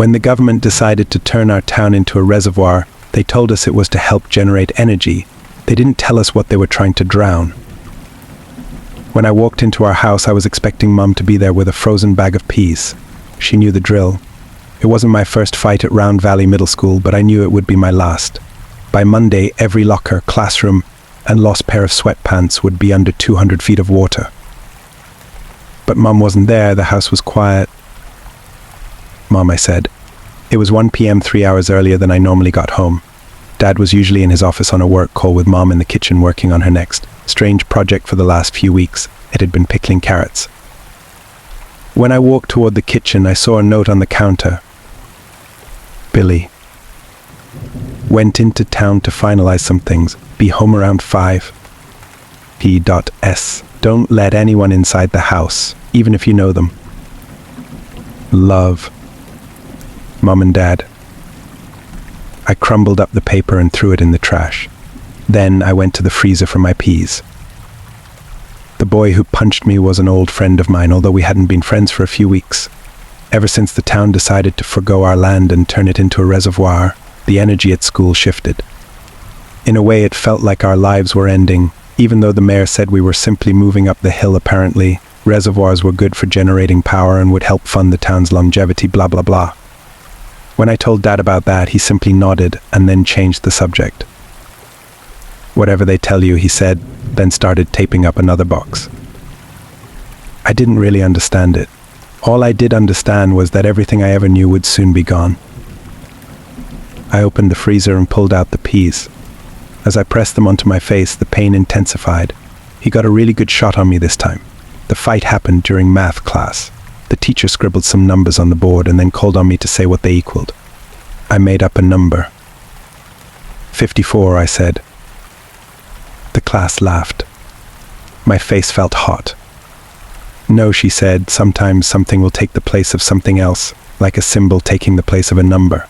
When the government decided to turn our town into a reservoir, they told us it was to help generate energy. They didn't tell us what they were trying to drown. When I walked into our house, I was expecting Mum to be there with a frozen bag of peas. She knew the drill. It wasn't my first fight at Round Valley Middle School, but I knew it would be my last. By Monday, every locker, classroom, and lost pair of sweatpants would be under 200 feet of water. But Mum wasn't there. The house was quiet. "Mom," I said. It was 1 p.m., 3 hours earlier than I normally got home. Dad was usually in his office on a work call with Mom in the kitchen working on her next strange project for the last few weeks. It had been pickling carrots. When I walked toward the kitchen, I saw a note on the counter. Billy. Went into town to finalize some things. Be home around 5. P.S. Don't let anyone inside the house, even if you know them. Love. Mom and Dad. I crumbled up the paper and threw it in the trash. Then I went to the freezer for my peas. The boy who punched me was an old friend of mine, although we hadn't been friends for a few weeks. Ever since the town decided to forgo our land and turn it into a reservoir, the energy at school shifted. In a way, it felt like our lives were ending, even though the mayor said we were simply moving up the hill. Apparently, reservoirs were good for generating power and would help fund the town's longevity, blah blah blah. When I told Dad about that, he simply nodded and then changed the subject. Whatever they tell you, he said, then started taping up another box. I didn't really understand it. All I did understand was that everything I ever knew would soon be gone. I opened the freezer and pulled out the peas. As I pressed them onto my face, the pain intensified. He got a really good shot on me this time. The fight happened during math class. The teacher scribbled some numbers on the board and then called on me to say what they equaled. I made up a number. 54, I said. The class laughed. My face felt hot. No, she said, sometimes something will take the place of something else, like a symbol taking the place of a number.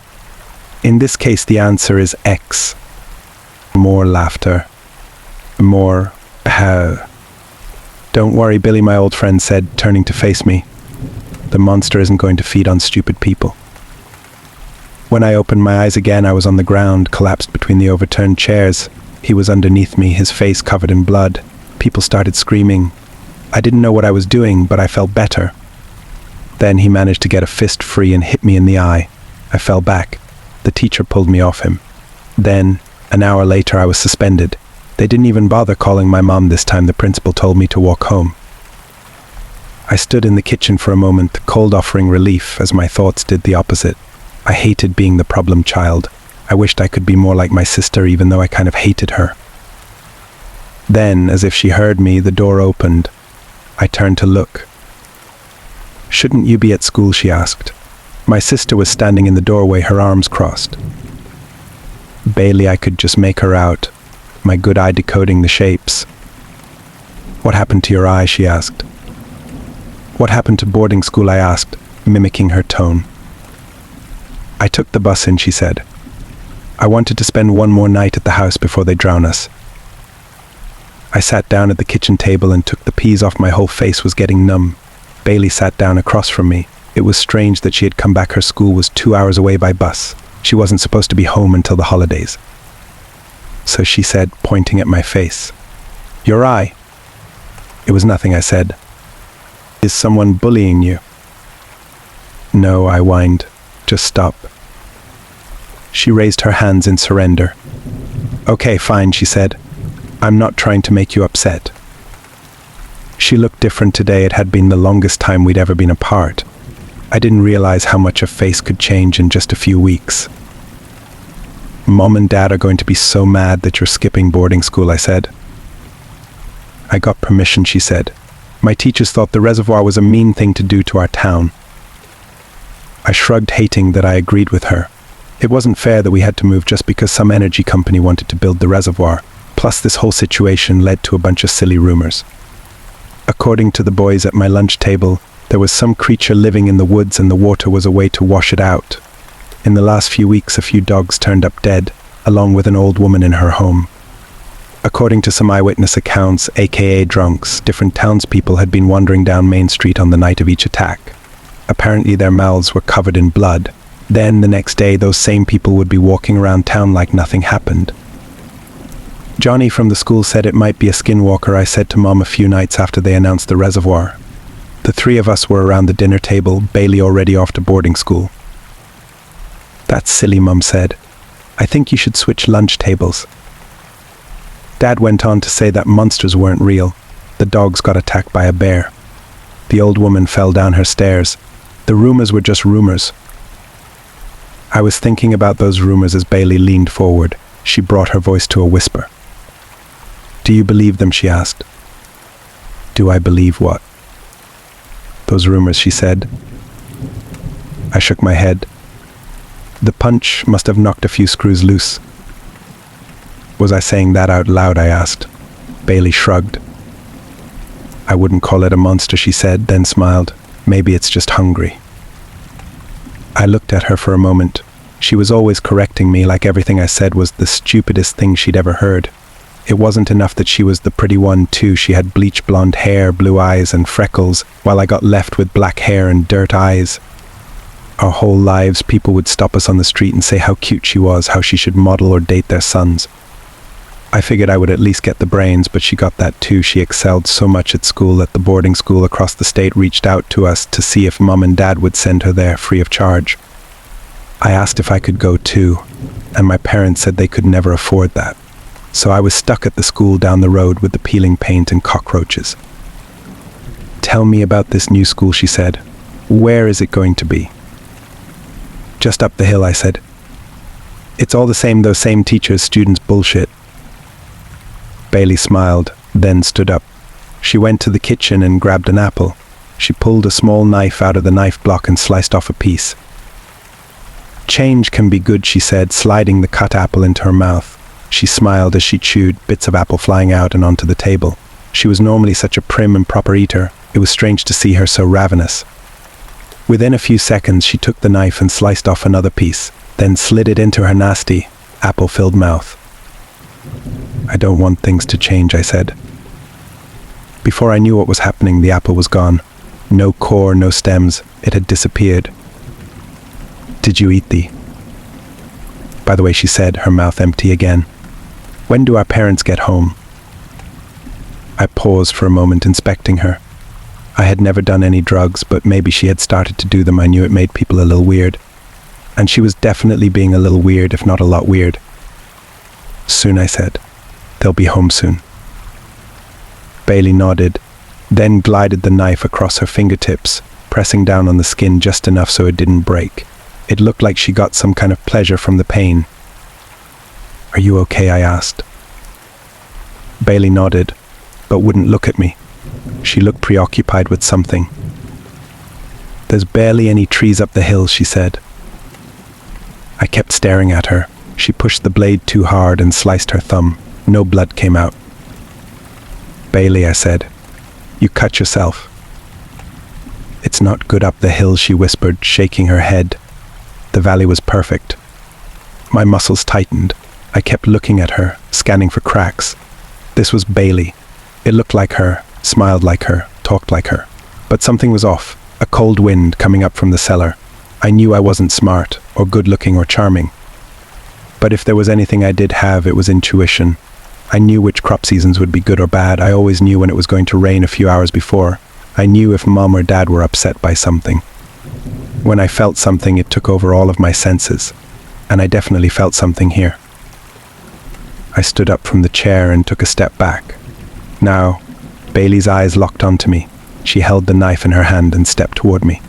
In this case, the answer is X. More laughter. More Don't worry, Billy, my old friend said, turning to face me. The monster isn't going to feed on stupid people. When I opened my eyes again, I was on the ground, collapsed between the overturned chairs. He was underneath me, his face covered in blood. People started screaming. I didn't know what I was doing, but I felt better. Then he managed to get a fist free and hit me in the eye. I fell back. The teacher pulled me off him. Then, an hour later, I was suspended. They didn't even bother calling my mom this time. The principal told me to walk home. I stood in the kitchen for a moment, the cold offering relief as my thoughts did the opposite. I hated being the problem child. I wished I could be more like my sister, even though I kind of hated her. Then, as if she heard me, the door opened. I turned to look. "Shouldn't you be at school?" she asked. My sister was standing in the doorway, her arms crossed. Barely I could just make her out, my good eye decoding the shapes. "What happened to your eye?" she asked. "What happened to boarding school?" I asked, mimicking her tone. "I took the bus in," she said. "I wanted to spend one more night at the house before they drown us." I sat down at the kitchen table and took the peas off. My whole face was getting numb. Bailey sat down across from me. It was strange that she had come back. Her school was 2 hours away by bus. She wasn't supposed to be home until the holidays. So she said, pointing at my face, "Your eye." "It was nothing," I said. "Is someone bullying you?" "No," I whined. "Just stop." She raised her hands in surrender. "Okay, fine," she said. "I'm not trying to make you upset." She looked different today. It had been the longest time we'd ever been apart. I didn't realize how much a face could change in just a few weeks. "Mom and Dad are going to be so mad that you're skipping boarding school," I said. "I got permission," she said. "My teachers thought the reservoir was a mean thing to do to our town." I shrugged, hating that I agreed with her. It wasn't fair that we had to move just because some energy company wanted to build the reservoir. Plus, this whole situation led to a bunch of silly rumors. According to the boys at my lunch table, there was some creature living in the woods and the water was a way to wash it out. In the last few weeks, a few dogs turned up dead, along with an old woman in her home. According to some eyewitness accounts, aka drunks, different townspeople had been wandering down Main Street on the night of each attack. Apparently their mouths were covered in blood, Then, the next day, those same people would be walking around town like nothing happened. Johnny from the school said it might be a skinwalker, I said to Mom a few nights after they announced the reservoir. The three of us were around the dinner table, Bailey already off to boarding school. That's silly, Mum said. I think you should switch lunch tables. Dad went on to say that monsters weren't real. The dogs got attacked by a bear. The old woman fell down her stairs. The rumors were just rumors. I was thinking about those rumors as Bailey leaned forward. She brought her voice to a whisper. Do you believe them? She asked. Do I believe what? Those rumors, she said. I shook my head. The punch must have knocked a few screws loose. Was I saying that out loud? I asked. Bailey shrugged. I wouldn't call it a monster, she said, then smiled. Maybe it's just hungry. I looked at her for a moment. She was always correcting me, like everything I said was the stupidest thing she'd ever heard. It wasn't enough that she was the pretty one, too. She had bleach blonde hair, blue eyes, and freckles, while I got left with black hair and dirt eyes. Our whole lives, people would stop us on the street and say how cute she was, how she should model or date their sons. I figured I would at least get the brains, but she got that too. She excelled so much at school that the boarding school across the state reached out to us to see if Mum and Dad would send her there free of charge. I asked if I could go too, and my parents said they could never afford that. So I was stuck at the school down the road with the peeling paint and cockroaches. Tell me about this new school, she said. Where is it going to be? Just up the hill, I said. It's all the same, those same teachers, students, bullshit. Bailey smiled, then stood up. She went to the kitchen and grabbed an apple. She pulled a small knife out of the knife block and sliced off a piece. Change can be good, she said, sliding the cut apple into her mouth. She smiled as she chewed, bits of apple flying out and onto the table. She was normally such a prim and proper eater. It was strange to see her so ravenous. Within a few seconds, she took the knife and sliced off another piece, then slid it into her nasty, apple-filled mouth. I don't want things to change, I said. Before I knew what was happening, the apple was gone. No core, no stems. It had disappeared. Did you eat the? By the way, she said, her mouth empty again. When do our parents get home? I paused for a moment, inspecting her. I had never done any drugs, but maybe she had started to do them. I knew it made people a little weird. And she was definitely being a little weird, if not a lot weird. Soon, I said. They'll be home soon. Bailey nodded, then glided the knife across her fingertips, pressing down on the skin just enough so it didn't break. It looked like she got some kind of pleasure from the pain. Are you okay? I asked. Bailey nodded, but wouldn't look at me. She looked preoccupied with something. There's barely any trees up the hill, she said. I kept staring at her. She pushed the blade too hard and sliced her thumb. No blood came out. Bailey, I said, you cut yourself. It's not good up the hill, she whispered, shaking her head. The valley was perfect. My muscles tightened. I kept looking at her, scanning for cracks. This was Bailey. It looked like her, smiled like her, talked like her. But something was off, a cold wind coming up from the cellar. I knew I wasn't smart, or good-looking, or charming. But if there was anything I did have, it was intuition. I knew which crop seasons would be good or bad. I always knew when it was going to rain a few hours before. I knew if Mom or Dad were upset by something. When I felt something, it took over all of my senses. And I definitely felt something here. I stood up from the chair and took a step back. Now, Bailey's eyes locked onto me. She held the knife in her hand and stepped toward me.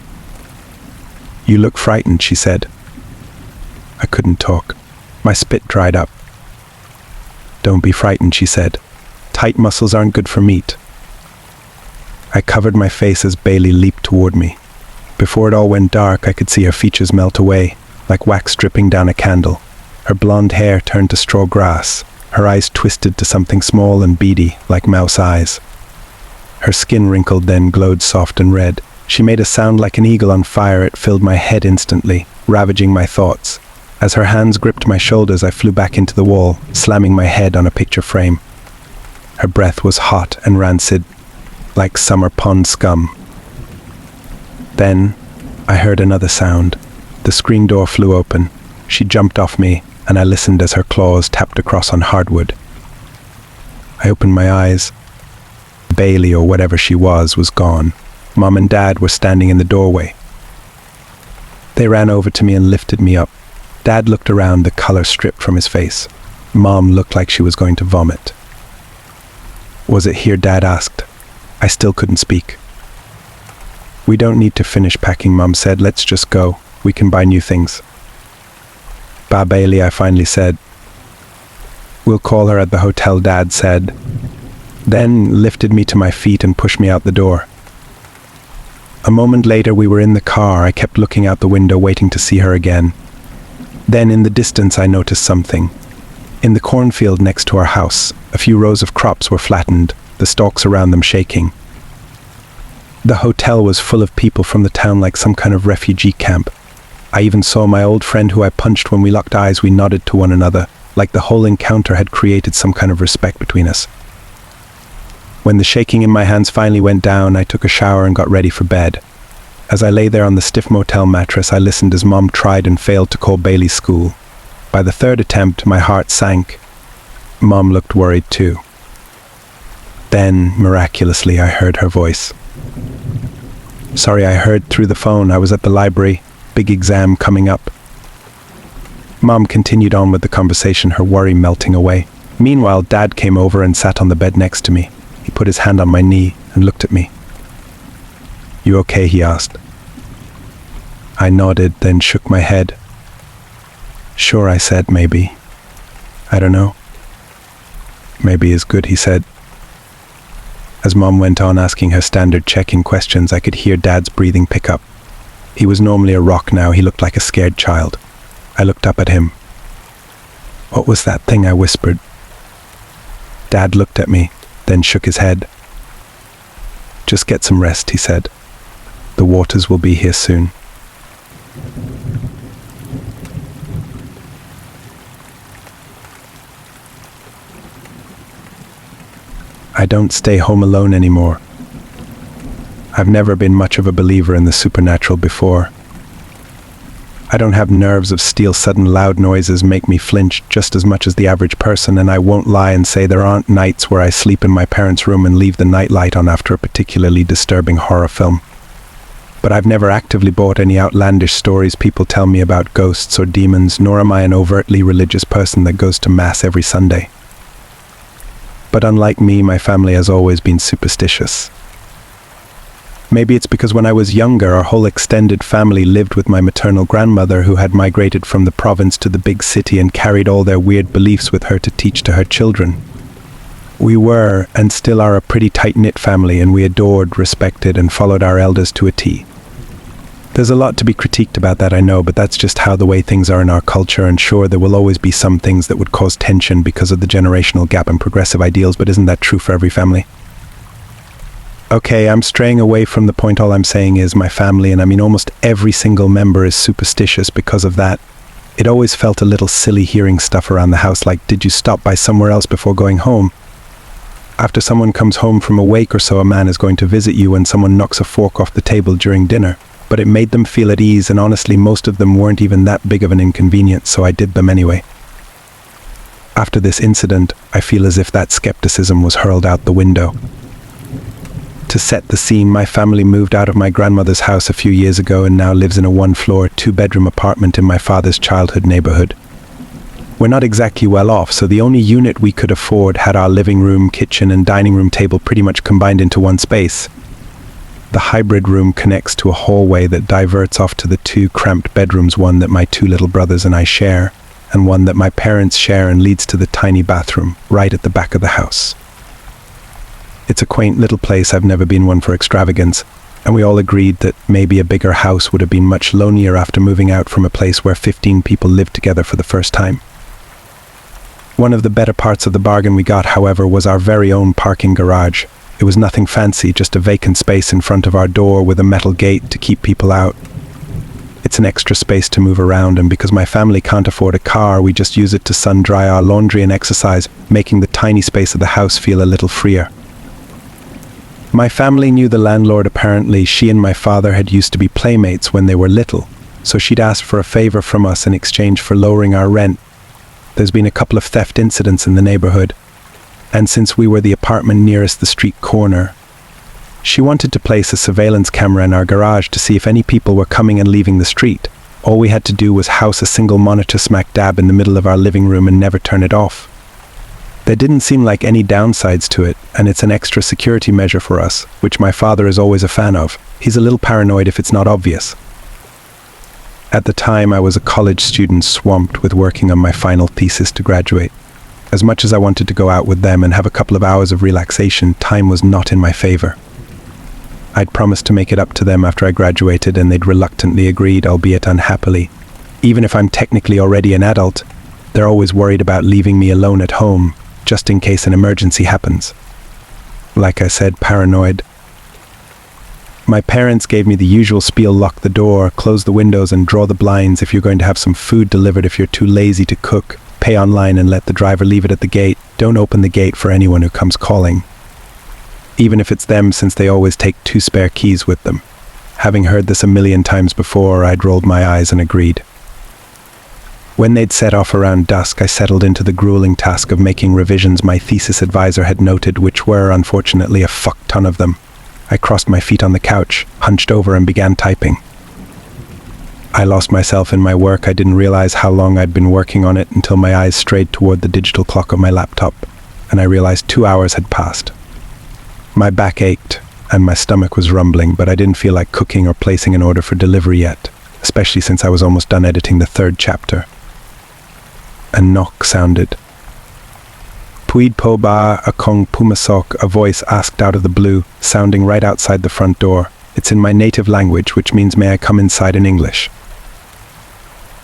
You look frightened, she said. I couldn't talk. My spit dried up. Don't be frightened, she said. Tight muscles aren't good for meat. I covered my face as Bailey leaped toward me. Before it all went dark, I could see her features melt away, like wax dripping down a candle. Her blonde hair turned to straw grass. Her eyes twisted to something small and beady, like mouse eyes. Her skin wrinkled, then glowed soft and red. She made a sound like an eagle on fire. It filled my head instantly, ravaging my thoughts. As her hands gripped my shoulders, I flew back into the wall, slamming my head on a picture frame. Her breath was hot and rancid, like summer pond scum. Then, I heard another sound, The screen door flew open. She jumped off me, and I listened as her claws tapped across on hardwood. I opened my eyes. Bailey, or whatever she was gone. Mom and Dad were standing in the doorway. They ran over to me and lifted me up. Dad looked around, the color stripped from his face. Mom looked like she was going to vomit. "Was it here?" Dad asked. I still couldn't speak. "We don't need to finish packing," Mom said. "Let's just go. We can buy new things." "Ba Bailey," I finally said. "We'll call her at the hotel," Dad said. Then lifted me to my feet and pushed me out the door. A moment later, we were in the car. I kept looking out the window, waiting to see her again. Then in the distance, I noticed something. In the cornfield next to our house, a few rows of crops were flattened, the stalks around them shaking. The hotel was full of people from the town, like some kind of refugee camp. I even saw my old friend who I punched. When we locked eyes, we nodded to one another, like the whole encounter had created some kind of respect between us. When the shaking in my hands finally went down, I took a shower and got ready for bed. As I lay there on the stiff motel mattress, I listened as Mom tried and failed to call Bailey's school. By the third attempt, my heart sank. Mom looked worried too. Then, miraculously, I heard her voice. "Sorry, I heard through the phone. I was at the library. Big exam coming up." Mom continued on with the conversation, her worry melting away. Meanwhile, Dad came over and sat on the bed next to me. He put his hand on my knee and looked at me. "You okay?" he asked. I nodded, then shook my head. "Sure," I said, "maybe. I don't know." "Maybe is good," he said. As Mom went on asking her standard check-in questions, I could hear Dad's breathing pick up. He was normally a rock now. He looked like a scared child. I looked up at him. "What was that thing?" I whispered. Dad looked at me, then shook his head. "Just get some rest," he said. "The waters will be here soon." I don't stay home alone anymore. I've never been much of a believer in the supernatural before. I don't have nerves of steel. Sudden loud noises make me flinch just as much as the average person, and I won't lie and say there aren't nights where I sleep in my parents' room and leave the nightlight on after a particularly disturbing horror film. But I've never actively bought any outlandish stories people tell me about ghosts or demons, nor am I an overtly religious person that goes to Mass every Sunday. But unlike me, my family has always been superstitious. Maybe it's because when I was younger, our whole extended family lived with my maternal grandmother, who had migrated from the province to the big city and carried all their weird beliefs with her to teach to her children. We were, and still are, a pretty tight-knit family, and we adored, respected, and followed our elders to a T. There's a lot to be critiqued about that, I know, but that's just how the way things are in our culture, and sure, there will always be some things that would cause tension because of the generational gap and progressive ideals, but isn't that true for every family? Okay, I'm straying away from the point. All I'm saying is my family, and I mean almost every single member, is superstitious because of that. It always felt a little silly hearing stuff around the house like, "Did you stop by somewhere else before going home?" After someone comes home from a wake or so, a man is going to visit you when someone knocks a fork off the table during dinner. But it made them feel at ease, and honestly, most of them weren't even that big of an inconvenience, so I did them anyway. After this incident, I feel as if that skepticism was hurled out the window. To set the scene, my family moved out of my grandmother's house a few years ago and now lives in a one-floor, two-bedroom apartment in my father's childhood neighborhood. We're not exactly well off, so the only unit we could afford had our living room, kitchen, and dining room table pretty much combined into one space. The hybrid room connects to a hallway that diverts off to the two cramped bedrooms, one that my two little brothers and I share, and one that my parents share, and leads to the tiny bathroom right at the back of the house. It's a quaint little place. I've never been one for extravagance, and we all agreed that maybe a bigger house would have been much lonelier after moving out from a place where 15 people lived together for the first time. One of the better parts of the bargain we got, however, was our very own parking garage. It was nothing fancy, just a vacant space in front of our door with a metal gate to keep people out. It's an extra space to move around, and because my family can't afford a car, we just use it to sun-dry our laundry and exercise, making the tiny space of the house feel a little freer. My family knew the landlord apparently. She and my father had used to be playmates when they were little. so she'd asked for a favor from us in exchange for lowering our rent. There's been a couple of theft incidents in the neighborhood, and since we were the apartment nearest the street corner, she wanted to place a surveillance camera in our garage to see if any people were coming and leaving the street. All we had to do was house a single monitor smack dab in the middle of our living room and never turn it off. There didn't seem like any downsides to it, and it's an extra security measure for us, which my father is always a fan of. He's a little paranoid if it's not obvious. At the time, I was a college student swamped with working on my final thesis to graduate. As much as I wanted to go out with them and have a couple of hours of relaxation, time was not in my favor. I'd promised to make it up to them after I graduated, and they'd reluctantly agreed, albeit unhappily. Even if I'm technically already an adult, they're always worried about leaving me alone at home, just in case an emergency happens. Like I said, paranoid. My parents gave me the usual spiel: lock the door, close the windows, and draw the blinds if you're going to have some food delivered. If you're too lazy to cook, pay online and let the driver leave it at the gate. Don't open the gate for anyone who comes calling, even if it's them, since they always take 2 spare keys with them. Having heard this a million times before, I'd rolled my eyes and agreed. When they'd set off around dusk, I settled into the grueling task of making revisions my thesis advisor had noted, which were, unfortunately, a fuck ton of them. I crossed my feet on the couch, hunched over, and began typing. I lost myself in my work. I didn't realize how long I'd been working on it until my eyes strayed toward the digital clock of my laptop, and I realized 2 hours had passed. My back ached, and my stomach was rumbling, but I didn't feel like cooking or placing an order for delivery yet, especially since I was almost done editing the 3rd chapter. A knock sounded. Puid po ba akong pumasok, a voice asked out of the blue, sounding right outside the front door. It's in my native language, which means may I come inside in English.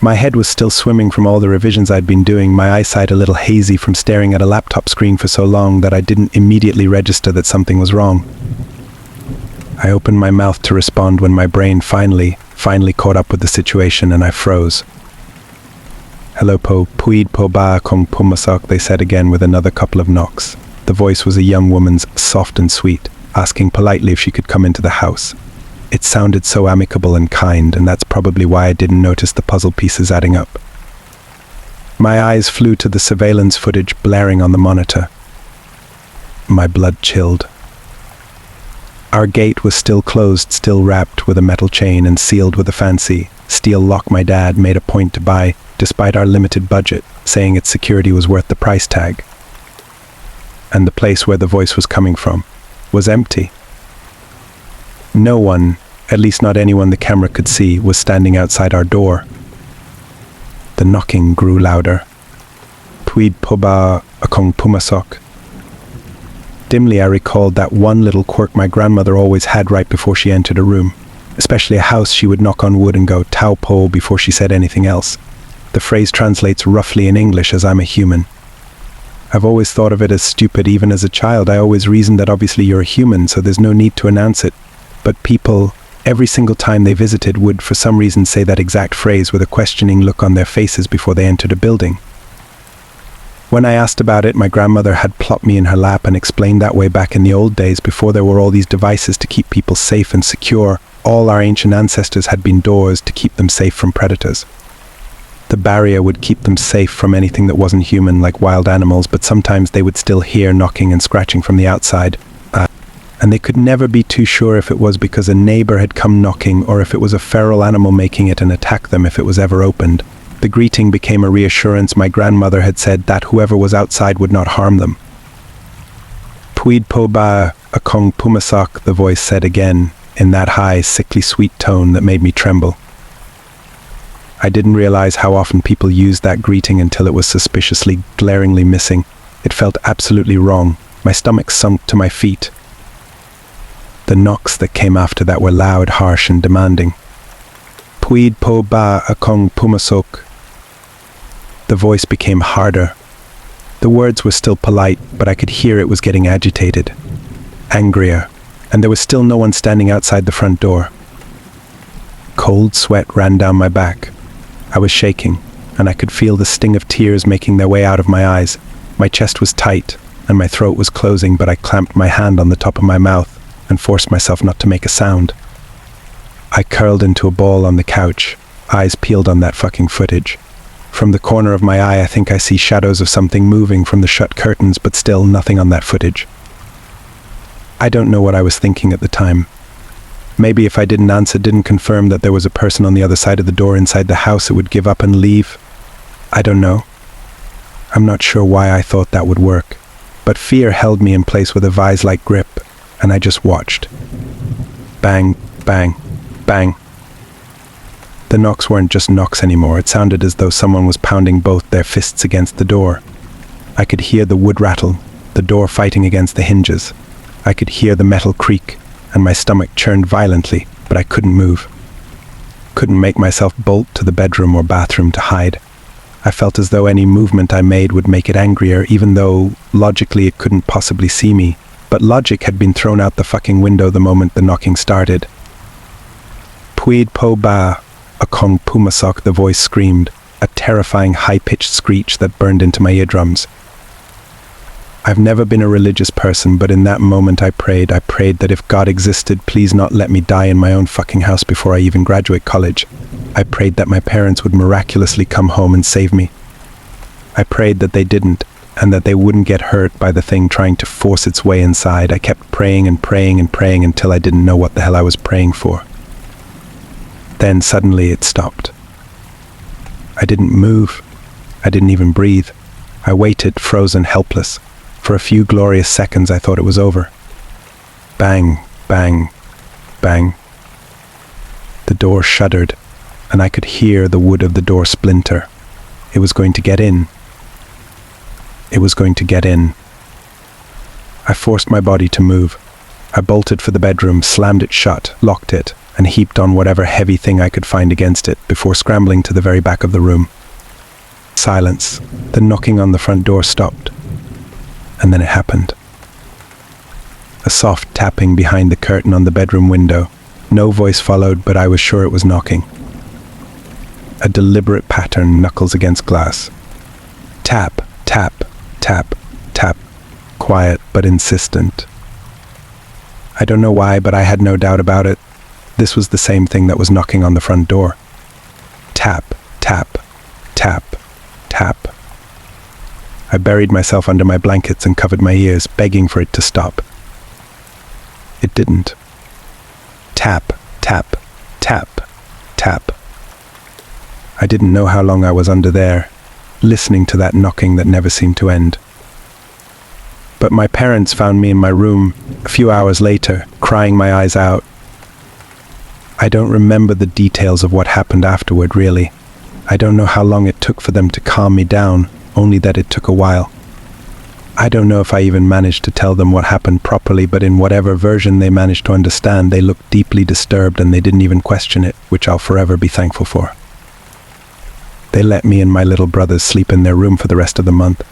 My head was still swimming from all the revisions I'd been doing, my eyesight a little hazy from staring at a laptop screen for so long that I didn't immediately register that something was wrong. I opened my mouth to respond when my brain finally caught up with the situation, and I froze. Hello po, puid po ba kong pumasok, they said again with another couple of knocks. The voice was a young woman's, soft and sweet, asking politely if she could come into the house. It sounded so amicable and kind, and that's probably why I didn't notice the puzzle pieces adding up. My eyes flew to the surveillance footage blaring on the monitor. My blood chilled. Our gate was still closed, still wrapped with a metal chain and sealed with a fancy steel lock my dad made a point to buy, despite our limited budget, saying its security was worth the price tag. And the place where the voice was coming from was empty. No one, at least not anyone the camera could see, was standing outside our door. The knocking grew louder. Puid po ba akong pumasok. Dimly I recalled that one little quirk my grandmother always had right before she entered a room. Especially a house, she would knock on wood and go tau po before she said anything else. The phrase translates roughly in English as I'm a human. I've always thought of it as stupid. Even as a child, I always reasoned that obviously you're a human, so there's no need to announce it. But people, every single time they visited, would for some reason say that exact phrase with a questioning look on their faces before they entered a building. When I asked about it, my grandmother had plopped me in her lap and explained that way back in the old days, before there were all these devices to keep people safe and secure, all our ancient ancestors had been doors to keep them safe from predators. The barrier would keep them safe from anything that wasn't human, like wild animals, but sometimes they would still hear knocking and scratching from the outside. And they could never be too sure if it was because a neighbor had come knocking or if it was a feral animal making it and attack them if it was ever opened. The greeting became a reassurance. My grandmother had said that whoever was outside would not harm them. Puid po ba akong pumasok, the voice said again, in that high, sickly sweet tone that made me tremble. I didn't realize how often people used that greeting until it was suspiciously, glaringly missing. It felt absolutely wrong. My stomach sunk to my feet. The knocks that came after that were loud, harsh, and demanding. Puid po ba akong pumasok. The voice became harder. The words were still polite, but I could hear it was getting agitated, angrier, and there was still no one standing outside the front door. Cold sweat ran down my back. I was shaking, and I could feel the sting of tears making their way out of my eyes. My chest was tight, and my throat was closing, but I clamped my hand on the top of my mouth and forced myself not to make a sound. I curled into a ball on the couch, eyes peeled on that fucking footage. From the corner of my eye, I think I see shadows of something moving from the shut curtains, but still nothing on that footage. I don't know what I was thinking at the time. Maybe if I didn't confirm that there was a person on the other side of the door inside the house, it would give up and leave. I don't know. I'm not sure why I thought that would work, but fear held me in place with a vise-like grip, and I just watched. Bang, bang, bang. The knocks weren't just knocks anymore. It sounded as though someone was pounding both their fists against the door. I could hear the wood rattle, the door fighting against the hinges. I could hear the metal creak, and my stomach churned violently, but I couldn't move. Couldn't make myself bolt to the bedroom or bathroom to hide. I felt as though any movement I made would make it angrier, even though, logically, it couldn't possibly see me. But logic had been thrown out the fucking window the moment the knocking started. Puid po ba, a kong pumasok, the voice screamed, a terrifying high-pitched screech that burned into my eardrums. I've never been a religious person, but in that moment I prayed that if God existed, please not let me die in my own fucking house before I even graduate college. I prayed that my parents would miraculously come home and save me. I prayed that they didn't, and that they wouldn't get hurt by the thing trying to force its way inside. I kept praying and praying and praying until I didn't know what the hell I was praying for. Then suddenly it stopped. I didn't move. I didn't even breathe. I waited, frozen, helpless. For a few glorious seconds I thought it was over. Bang, bang, bang. The door shuddered, and I could hear the wood of the door splinter. It was going to get in. It was going to get in. I forced my body to move. I bolted for the bedroom, slammed it shut, locked it, and heaped on whatever heavy thing I could find against it before scrambling to the very back of the room. Silence. The knocking on the front door stopped. And then it happened. A soft tapping behind the curtain on the bedroom window. No voice followed, but I was sure it was knocking. A deliberate pattern, knuckles against glass. Tap, tap, tap, tap. Quiet, but insistent. I don't know why, but I had no doubt about it. This was the same thing that was knocking on the front door. Tap, tap, tap, tap. I buried myself under my blankets and covered my ears, begging for it to stop. It didn't. Tap, tap, tap, tap. I didn't know how long I was under there, listening to that knocking that never seemed to end. But my parents found me in my room a few hours later, crying my eyes out. I don't remember the details of what happened afterward, really. I don't know how long it took for them to calm me down, only that it took a while. I don't know if I even managed to tell them what happened properly, but in whatever version they managed to understand, they looked deeply disturbed and they didn't even question it, which I'll forever be thankful for. They let me and my little brothers sleep in their room for the rest of the month.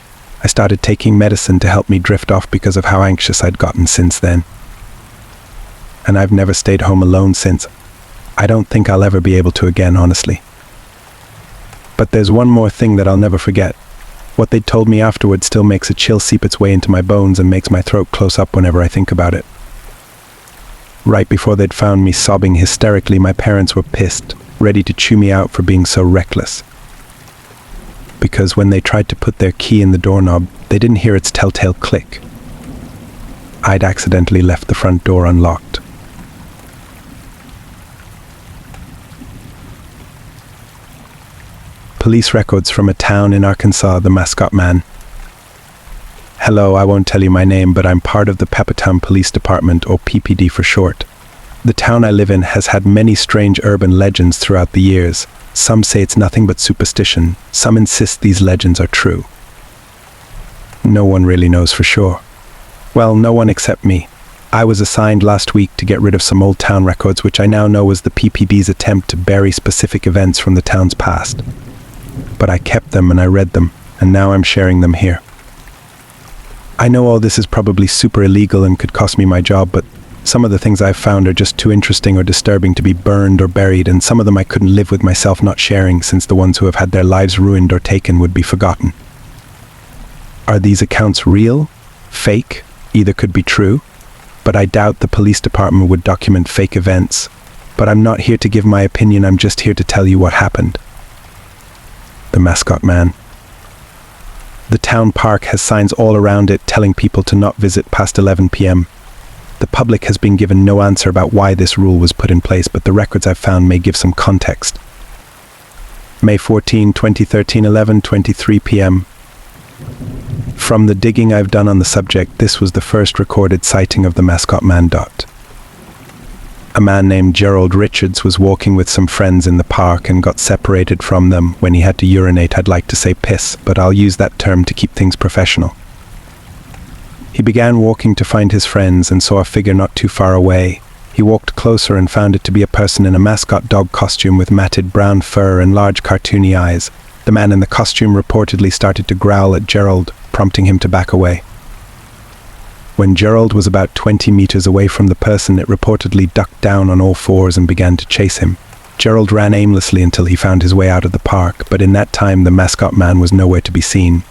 I started taking medicine to help me drift off because of how anxious I'd gotten since then. And I've never stayed home alone since. I don't think I'll ever be able to again, honestly. But there's one more thing that I'll never forget. What they told me afterward still makes a chill seep its way into my bones and makes my throat close up whenever I think about it. Right before they'd found me sobbing hysterically, my parents were pissed, ready to chew me out for being so reckless. Because when they tried to put their key in the doorknob, they didn't hear its telltale click. I'd accidentally left the front door unlocked. Police records from a town in Arkansas, the mascot man. Hello, I won't tell you my name, but I'm part of the Peppertown Police Department, or PPD for short. The town I live in has had many strange urban legends throughout the years. Some say it's nothing but superstition. Some insist these legends are true. No one really knows for sure. Well, no one except me. I was assigned last week to get rid of some old town records, which I now know was the PPD's attempt to bury specific events from the town's past. But I kept them and I read them, and now I'm sharing them here. I know all this is probably super illegal and could cost me my job, but some of the things I've found are just too interesting or disturbing to be burned or buried, and some of them I couldn't live with myself not sharing, since the ones who have had their lives ruined or taken would be forgotten. Are these accounts real? Fake? Either could be true, but I doubt the police department would document fake events. but I'm not here to give my opinion, I'm just here to tell you what happened. The mascot man. The town park has signs all around it telling people to not visit past 11 p.m. The public has been given no answer about why this rule was put in place, but the records I've found may give some context. May 14, 2013, 11:23 p.m. From the digging I've done on the subject, this was the first recorded sighting of the mascot man. A man named Gerald Richards was walking with some friends in the park and got separated from them when he had to urinate. I'd like to say piss, but I'll use that term to keep things professional. He began walking to find his friends and saw a figure not too far away. He walked closer and found it to be a person in a mascot dog costume with matted brown fur and large cartoony eyes. The man in the costume reportedly started to growl at Gerald, prompting him to back away. When Gerald was about 20 meters away from the person, it reportedly ducked down on all fours and began to chase him. Gerald ran aimlessly until he found his way out of the park, but in that time the mascot man was nowhere to be seen.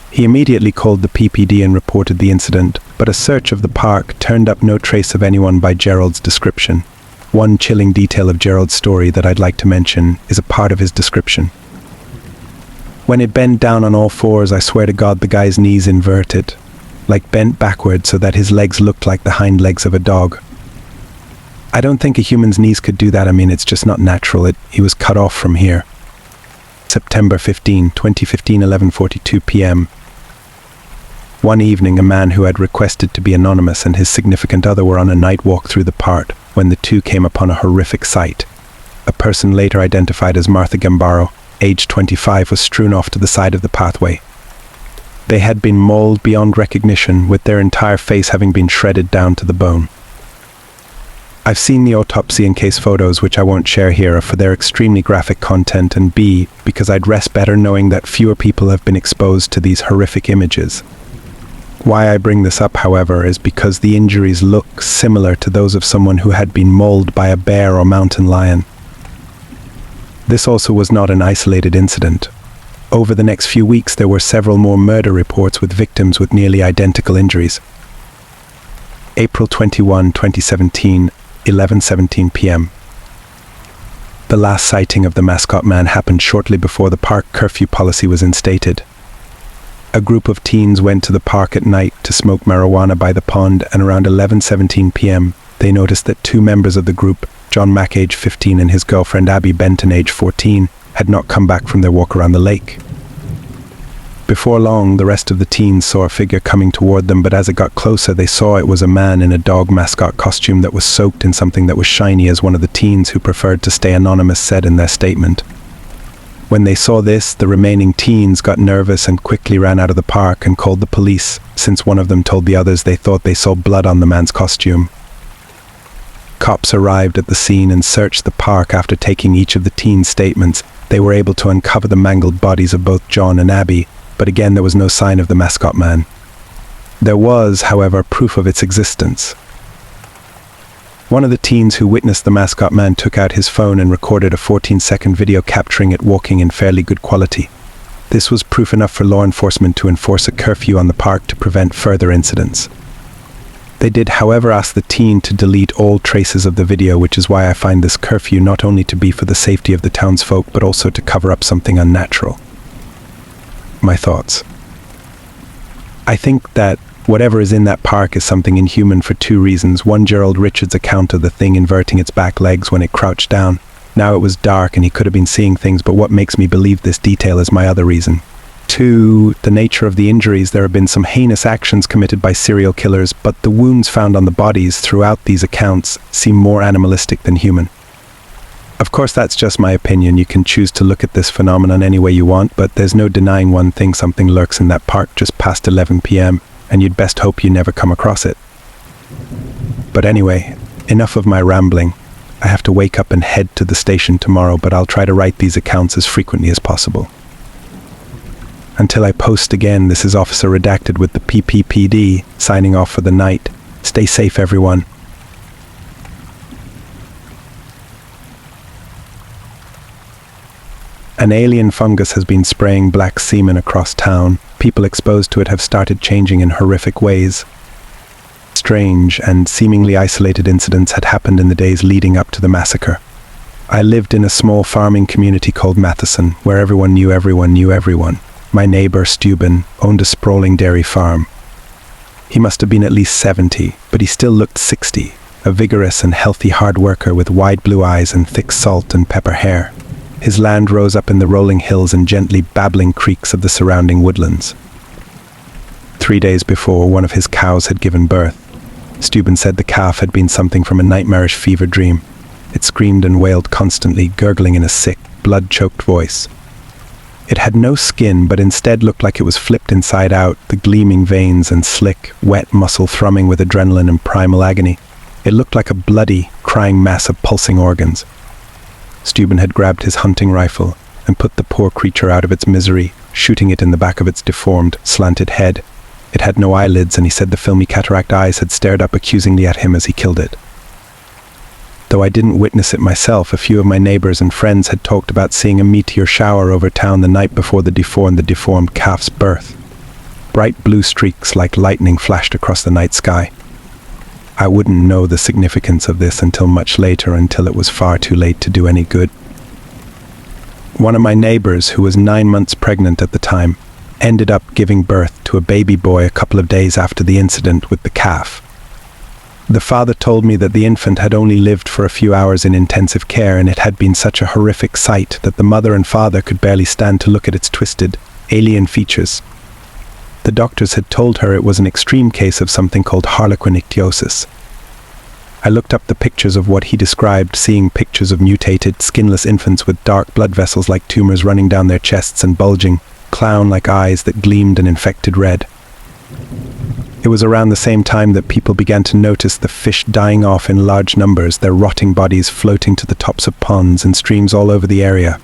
He immediately called the PPD and reported the incident, but a search of the park turned up no trace of anyone by Gerald's description. One chilling detail of Gerald's story that I'd like to mention is a part of his description. When it bent down on all fours, I swear to God the guy's knees inverted, like bent backward so that his legs looked like the hind legs of a dog. I don't think a human's knees could do that. I mean, it's just not natural. He was cut off from here. September 15, 2015, 11:42 p.m. One evening, a man who had requested to be anonymous and his significant other were on a night walk through the park when the two came upon a horrific sight. A person later identified as Martha Gambaro, aged 25, was strewn off to the side of the pathway. They had been mauled beyond recognition, with their entire face having been shredded down to the bone. I've seen the autopsy and case photos, which I won't share here, for their extremely graphic content, and B, because I'd rest better knowing that fewer people have been exposed to these horrific images. Why I bring this up, however, is because the injuries look similar to those of someone who had been mauled by a bear or mountain lion. This also was not an isolated incident. Over the next few weeks, there were several more murder reports with victims with nearly identical injuries. April 21, 2017, 11:17 p.m. The last sighting of the mascot man happened shortly before the park curfew policy was instated. A group of teens went to the park at night to smoke marijuana by the pond, and around 11:17 p.m. they noticed that two members of the group, John Mack, age 15, and his girlfriend Abby Benton, age 14, had not come back from their walk around the lake. Before long, the rest of the teens saw a figure coming toward them, but as it got closer, they saw it was a man in a dog mascot costume that was soaked in something that was shiny, as one of the teens who preferred to stay anonymous said in their statement. When they saw this, the remaining teens got nervous and quickly ran out of the park and called the police, since one of them told the others they thought they saw blood on the man's costume. Cops arrived at the scene and searched the park. After taking each of the teens' statements, they were able to uncover the mangled bodies of both John and Abby, but again there was no sign of the mascot man. There was, however, proof of its existence. One of the teens who witnessed the mascot man took out his phone and recorded a 14-second video capturing it walking in fairly good quality. This was proof enough for law enforcement to enforce a curfew on the park to prevent further incidents. They did, however, ask the teen to delete all traces of the video, which is why I find this curfew not only to be for the safety of the townsfolk, but also to cover up something unnatural. My thoughts. I think that whatever is in that park is something inhuman for two reasons. One, Gerald Richards' account of the thing inverting its back legs when it crouched down. Now it was dark and he could have been seeing things, but what makes me believe this detail is my other reason. Two, the nature of the injuries. There have been some heinous actions committed by serial killers, but the wounds found on the bodies throughout these accounts seem more animalistic than human. Of course, that's just my opinion. You can choose to look at this phenomenon any way you want, but there's no denying one thing: something lurks in that park just past 11 p.m., and you'd best hope you never come across it. But anyway, enough of my rambling. I have to wake up and head to the station tomorrow, but I'll try to write these accounts as frequently as possible. Until I post again, this is Officer Redacted with the PPPD, signing off for the night. Stay safe, everyone. An alien fungus has been spraying black semen across town. People exposed to it have started changing in horrific ways. Strange and seemingly isolated incidents had happened in the days leading up to the massacre. I lived in a small farming community called Matheson, where everyone knew everyone knew everyone. My neighbor, Steuben, owned a sprawling dairy farm. He must have been at least 70, but he still looked 60, a vigorous and healthy hard worker with wide blue eyes and thick salt and pepper hair. His land rose up in the rolling hills and gently babbling creeks of the surrounding woodlands. 3 days before, one of his cows had given birth. Steuben said the calf had been something from a nightmarish fever dream. It screamed and wailed constantly, gurgling in a sick, blood-choked voice. It had no skin, but instead looked like it was flipped inside out, the gleaming veins and slick, wet muscle thrumming with adrenaline and primal agony. It looked like a bloody, crying mass of pulsing organs. Steuben had grabbed his hunting rifle and put the poor creature out of its misery, shooting it in the back of its deformed, slanted head. It had no eyelids, and he said the filmy cataract eyes had stared up accusingly at him as he killed it. Though I didn't witness it myself, a few of my neighbors and friends had talked about seeing a meteor shower over town the night before the deformed calf's birth. Bright blue streaks like lightning flashed across the night sky. I wouldn't know the significance of this until much later, until it was far too late to do any good. One of my neighbors, who was 9 months pregnant at the time, ended up giving birth to a baby boy a couple of days after the incident with the calf. The father told me that the infant had only lived for a few hours in intensive care, and it had been such a horrific sight that the mother and father could barely stand to look at its twisted, alien features. The doctors had told her it was an extreme case of something called harlequin ichthyosis. I looked up the pictures of what he described, seeing pictures of mutated, skinless infants with dark blood vessels like tumors running down their chests and bulging, clown-like eyes that gleamed an infected red. It was around the same time that people began to notice the fish dying off in large numbers, their rotting bodies floating to the tops of ponds and streams all over the area.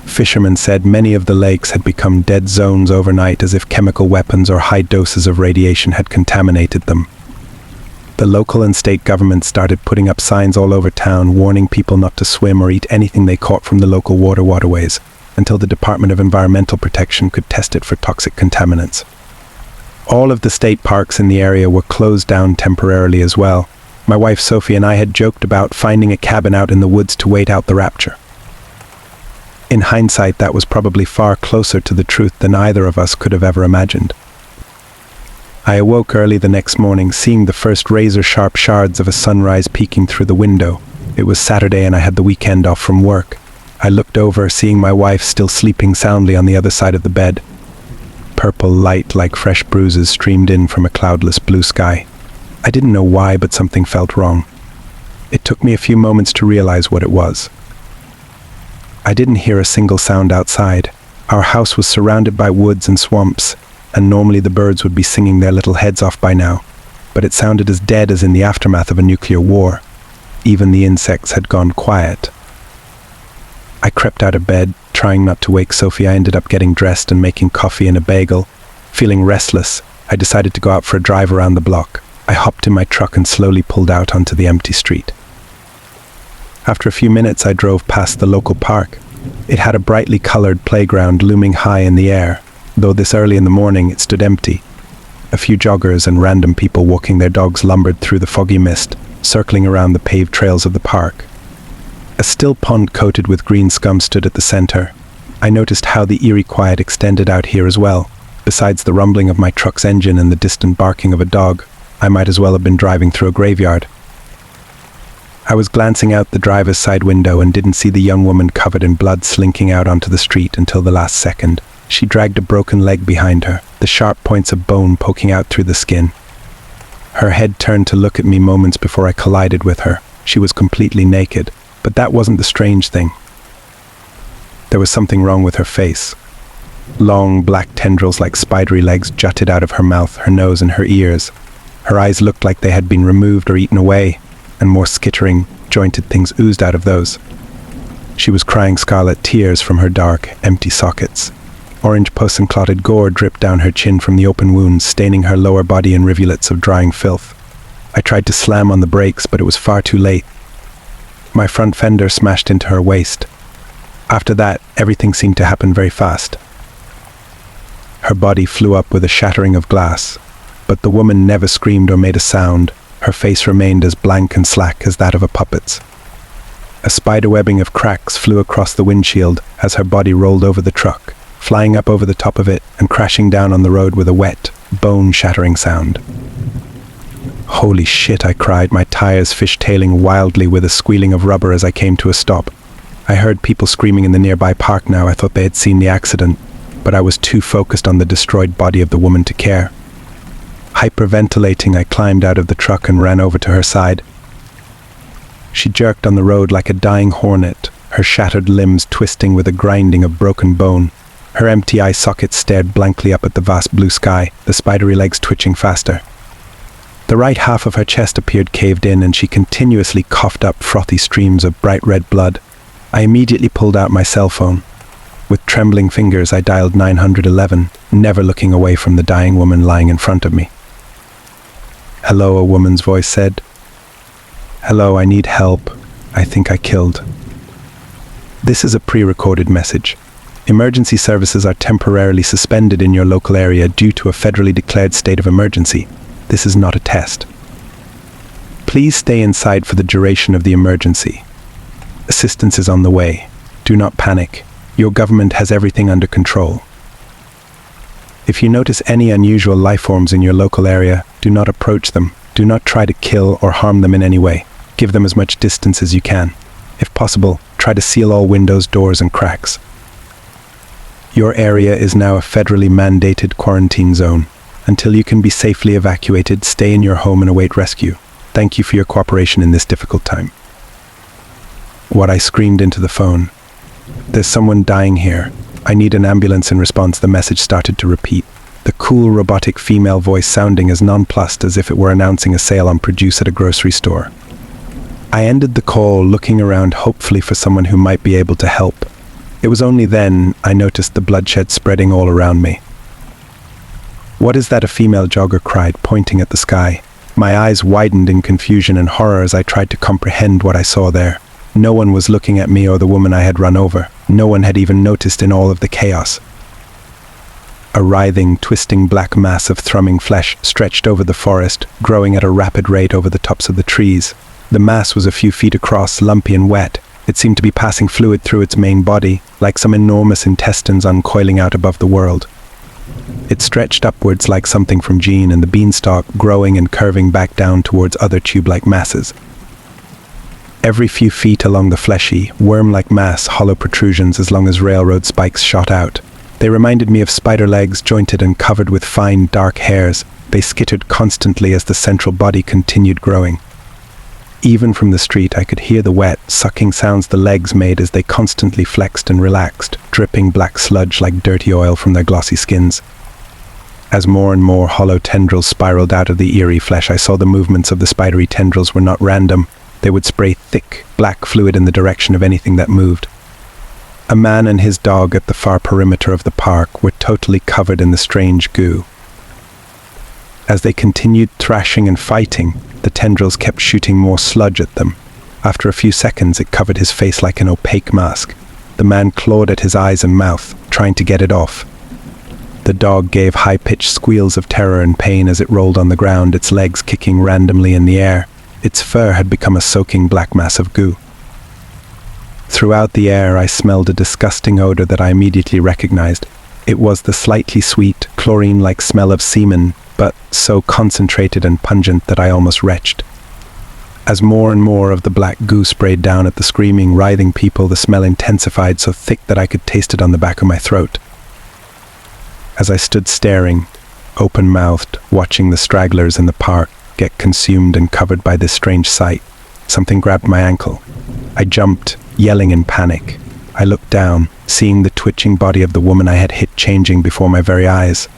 Fishermen said many of the lakes had become dead zones overnight, as if chemical weapons or high doses of radiation had contaminated them. The local and state governments started putting up signs all over town warning people not to swim or eat anything they caught from the local waterways, until the Department of Environmental Protection could test it for toxic contaminants. All of the state parks in the area were closed down temporarily as well. My wife Sophie and I had joked about finding a cabin out in the woods to wait out the rapture. In hindsight, that was probably far closer to the truth than either of us could have ever imagined. I awoke early the next morning, seeing the first razor-sharp shards of a sunrise peeking through the window. It was Saturday and I had the weekend off from work. I looked over, seeing my wife still sleeping soundly on the other side of the bed. Purple light like fresh bruises streamed in from a cloudless blue sky. I didn't know why, but something felt wrong. It took me a few moments to realize what it was. I didn't hear a single sound outside. Our house was surrounded by woods and swamps, and normally the birds would be singing their little heads off by now, but it sounded as dead as in the aftermath of a nuclear war. Even the insects had gone quiet. I crept out of bed, trying not to wake Sophie. I ended up getting dressed and making coffee and a bagel. Feeling restless, I decided to go out for a drive around the block. I hopped in my truck and slowly pulled out onto the empty street. After a few minutes, I drove past the local park. It had a brightly colored playground looming high in the air, though this early in the morning it stood empty. A few joggers and random people walking their dogs lumbered through the foggy mist, circling around the paved trails of the park. A still pond coated with green scum stood at the center. I noticed how the eerie quiet extended out here as well. Besides the rumbling of my truck's engine and the distant barking of a dog, I might as well have been driving through a graveyard. I was glancing out the driver's side window and didn't see the young woman covered in blood slinking out onto the street until the last second. She dragged a broken leg behind her, the sharp points of bone poking out through the skin. Her head turned to look at me moments before I collided with her. She was completely naked. But that wasn't the strange thing. There was something wrong with her face. Long, black tendrils like spidery legs jutted out of her mouth, her nose, and her ears. Her eyes looked like they had been removed or eaten away, and more skittering, jointed things oozed out of those. She was crying scarlet tears from her dark, empty sockets. Orange pus and clotted gore dripped down her chin from the open wounds, staining her lower body in rivulets of drying filth. I tried to slam on the brakes, but it was far too late. My front fender smashed into her waist. After that, everything seemed to happen very fast. Her body flew up with a shattering of glass. but the woman never screamed or made a sound. Her face remained as blank and slack as that of a puppet's. A spiderwebbing of cracks flew across the windshield as her body rolled over the truck, flying up over the top of it and crashing down on the road with a wet, bone-shattering sound. "Holy shit," I cried, my tires fishtailing wildly with a squealing of rubber as I came to a stop. I heard people screaming in the nearby park now. I thought they had seen the accident, but I was too focused on the destroyed body of the woman to care. Hyperventilating, I climbed out of the truck and ran over to her side. She jerked on the road like a dying hornet, her shattered limbs twisting with a grinding of broken bone. Her empty eye sockets stared blankly up at the vast blue sky, the spidery legs twitching faster. The right half of her chest appeared caved in, and she continuously coughed up frothy streams of bright red blood. I immediately pulled out my cell phone. With trembling fingers, I dialed 911, never looking away from the dying woman lying in front of me. "Hello," a woman's voice said. "Hello, I need help. I think I killed." This is a pre-recorded message. Emergency services are temporarily suspended in your local area due to a federally declared state of emergency. This is not a test. Please stay inside for the duration of the emergency. Assistance is on the way. Do not panic. Your government has everything under control. If you notice any unusual life forms in your local area, do not approach them. Do not try to kill or harm them in any way. Give them as much distance as you can. If possible, try to seal all windows, doors, and cracks. Your area is now a federally mandated quarantine zone. Until you can be safely evacuated, stay in your home and await rescue. Thank you for your cooperation in this difficult time. What I screamed into the phone. "There's someone dying here. I need an ambulance." In response, the message started to repeat, the cool robotic female voice sounding as nonplussed as if it were announcing a sale on produce at a grocery store. I ended the call, looking around hopefully for someone who might be able to help. It was only then I noticed the bloodshed spreading all around me. "What is that?" a female jogger cried, pointing at the sky. My eyes widened in confusion and horror as I tried to comprehend what I saw there. No one was looking at me or the woman I had run over. No one had even noticed in all of the chaos. A writhing, twisting black mass of thrumming flesh stretched over the forest, growing at a rapid rate over the tops of the trees. The mass was a few feet across, lumpy and wet. It seemed to be passing fluid through its main body, like some enormous intestines uncoiling out above the world. It stretched upwards like something from Gene and the beanstalk, growing and curving back down towards other tube-like masses. Every few feet along the fleshy, worm-like mass, hollow protrusions as long as railroad spikes shot out. They reminded me of spider legs, jointed and covered with fine, dark hairs. They skittered constantly as the central body continued growing. Even from the street, I could hear the wet, sucking sounds the legs made as they constantly flexed and relaxed, dripping black sludge like dirty oil from their glossy skins. As more and more hollow tendrils spiraled out of the eerie flesh, I saw the movements of the spidery tendrils were not random. They would spray thick, black fluid in the direction of anything that moved. A man and his dog at the far perimeter of the park were totally covered in the strange goo. As they continued thrashing and fighting, the tendrils kept shooting more sludge at them. After a few seconds, it covered his face like an opaque mask. The man clawed at his eyes and mouth, trying to get it off. The dog gave high-pitched squeals of terror and pain as it rolled on the ground, its legs kicking randomly in the air. Its fur had become a soaking black mass of goo. Throughout the air, I smelled a disgusting odor that I immediately recognized. It was the slightly sweet, chlorine-like smell of semen, but so concentrated and pungent that I almost retched. As more and more of the black goo sprayed down at the screaming, writhing people, the smell intensified so thick that I could taste it on the back of my throat. As I stood staring, open-mouthed, watching the stragglers in the park get consumed and covered by this strange sight, something grabbed my ankle. I jumped, yelling in panic. I looked down, seeing the twitching body of the woman I had hit changing before my very eyes.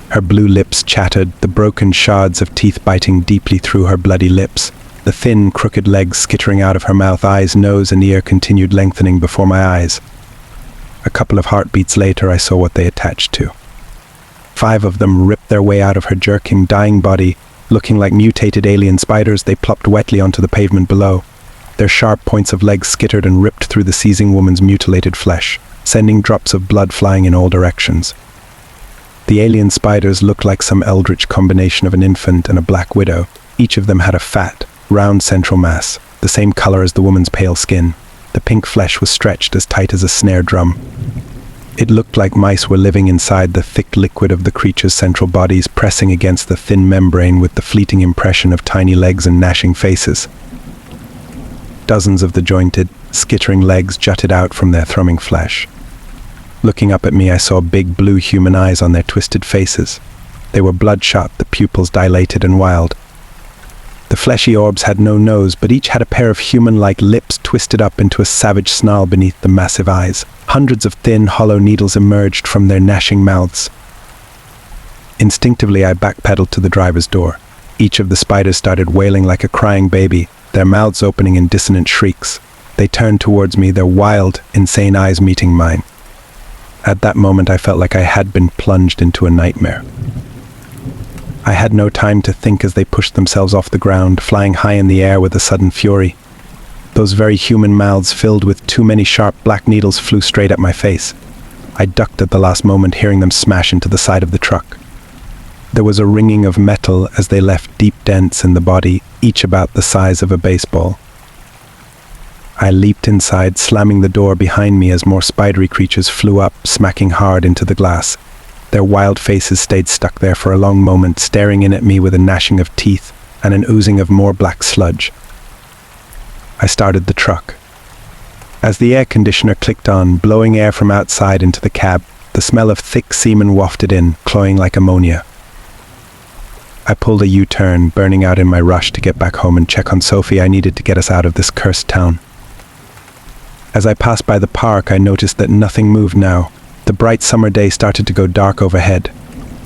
Her blue lips chattered, the broken shards of teeth biting deeply through her bloody lips. The thin, crooked legs skittering out of her mouth, eyes, nose, and ear continued lengthening before my eyes. A couple of heartbeats later, I saw what they attached to. 5 of them ripped their way out of her jerking, dying body. Looking like mutated alien spiders, they plopped wetly onto the pavement below. Their sharp points of legs skittered and ripped through the seizing woman's mutilated flesh, sending drops of blood flying in all directions. The alien spiders looked like some eldritch combination of an infant and a black widow. Each of them had a fat, round central mass, the same color as the woman's pale skin. The pink flesh was stretched as tight as a snare drum. It looked like mice were living inside the thick liquid of the creature's central bodies, pressing against the thin membrane with the fleeting impression of tiny legs and gnashing faces. Dozens of the jointed, skittering legs jutted out from their thrumming flesh. Looking up at me, I saw big blue human eyes on their twisted faces. They were bloodshot, the pupils dilated and wild. The fleshy orbs had no nose, but each had a pair of human-like lips twisted up into a savage snarl beneath the massive eyes. Hundreds of thin, hollow needles emerged from their gnashing mouths. Instinctively, I backpedaled to the driver's door. Each of the spiders started wailing like a crying baby, their mouths opening in dissonant shrieks. They turned towards me, their wild, insane eyes meeting mine. At that moment, I felt like I had been plunged into a nightmare. I had no time to think as they pushed themselves off the ground, flying high in the air with a sudden fury. Those very human mouths filled with too many sharp black needles flew straight at my face. I ducked at the last moment, hearing them smash into the side of the truck. There was a ringing of metal as they left deep dents in the body, each about the size of a baseball. I leaped inside, slamming the door behind me as more spidery creatures flew up, smacking hard into the glass. Their wild faces stayed stuck there for a long moment, staring in at me with a gnashing of teeth and an oozing of more black sludge. I started the truck. As the air conditioner clicked on, blowing air from outside into the cab, the smell of thick semen wafted in, cloying like ammonia. I pulled a U-turn, burning out in my rush to get back home and check on Sophie. I needed to get us out of this cursed town. As I passed by the park, I noticed that nothing moved now. The bright summer day started to go dark overhead.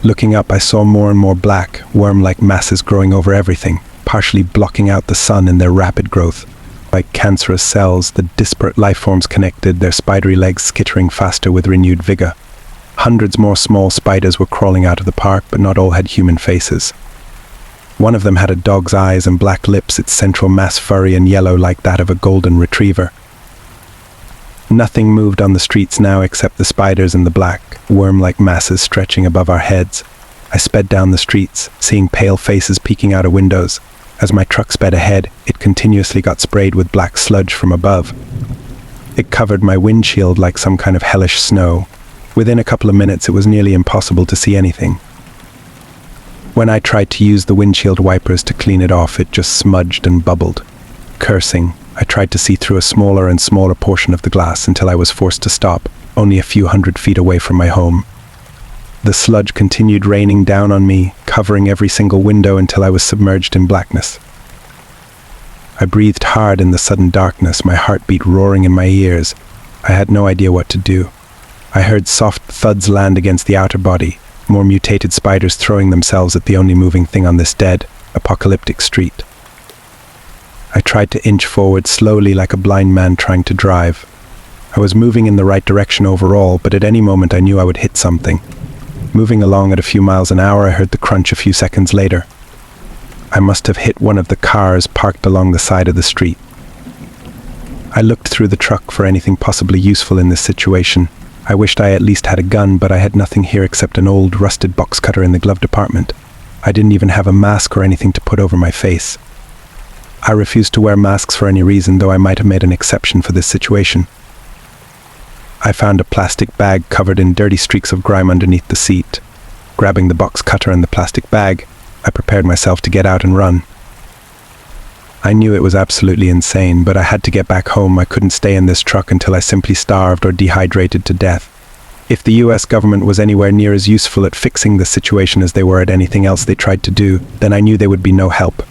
Looking up, I saw more and more black, worm-like masses growing over everything, partially blocking out the sun in their rapid growth. Like cancerous cells, the disparate life forms connected, their spidery legs skittering faster with renewed vigor. Hundreds more small spiders were crawling out of the park, but not all had human faces. One of them had a dog's eyes and black lips, its central mass furry and yellow like that of a golden retriever. Nothing moved on the streets now except the spiders and the black, worm-like masses stretching above our heads. I sped down the streets, seeing pale faces peeking out of windows. As my truck sped ahead, it continuously got sprayed with black sludge from above. It covered my windshield like some kind of hellish snow. Within a couple of minutes, it was nearly impossible to see anything. When I tried to use the windshield wipers to clean it off, it just smudged and bubbled. Cursing, I tried to see through a smaller and smaller portion of the glass until I was forced to stop, only a few hundred feet away from my home. The sludge continued raining down on me, covering every single window until I was submerged in blackness. I breathed hard in the sudden darkness, my heartbeat roaring in my ears. I had no idea what to do. I heard soft thuds land against the outer body, more mutated spiders throwing themselves at the only moving thing on this dead, apocalyptic street. I tried to inch forward slowly like a blind man trying to drive. I was moving in the right direction overall, but at any moment I knew I would hit something. Moving along at a few miles an hour, I heard the crunch a few seconds later. I must have hit one of the cars parked along the side of the street. I looked through the truck for anything possibly useful in this situation. I wished I at least had a gun, but I had nothing here except an old, rusted box cutter in the glove department. I didn't even have a mask or anything to put over my face. I refused to wear masks for any reason, though I might have made an exception for this situation. I found a plastic bag covered in dirty streaks of grime underneath the seat. Grabbing the box cutter and the plastic bag, I prepared myself to get out and run. I knew it was absolutely insane, but I had to get back home. I couldn't stay in this truck until I simply starved or dehydrated to death. If the US government was anywhere near as useful at fixing the situation as they were at anything else they tried to do, then I knew they would be no help.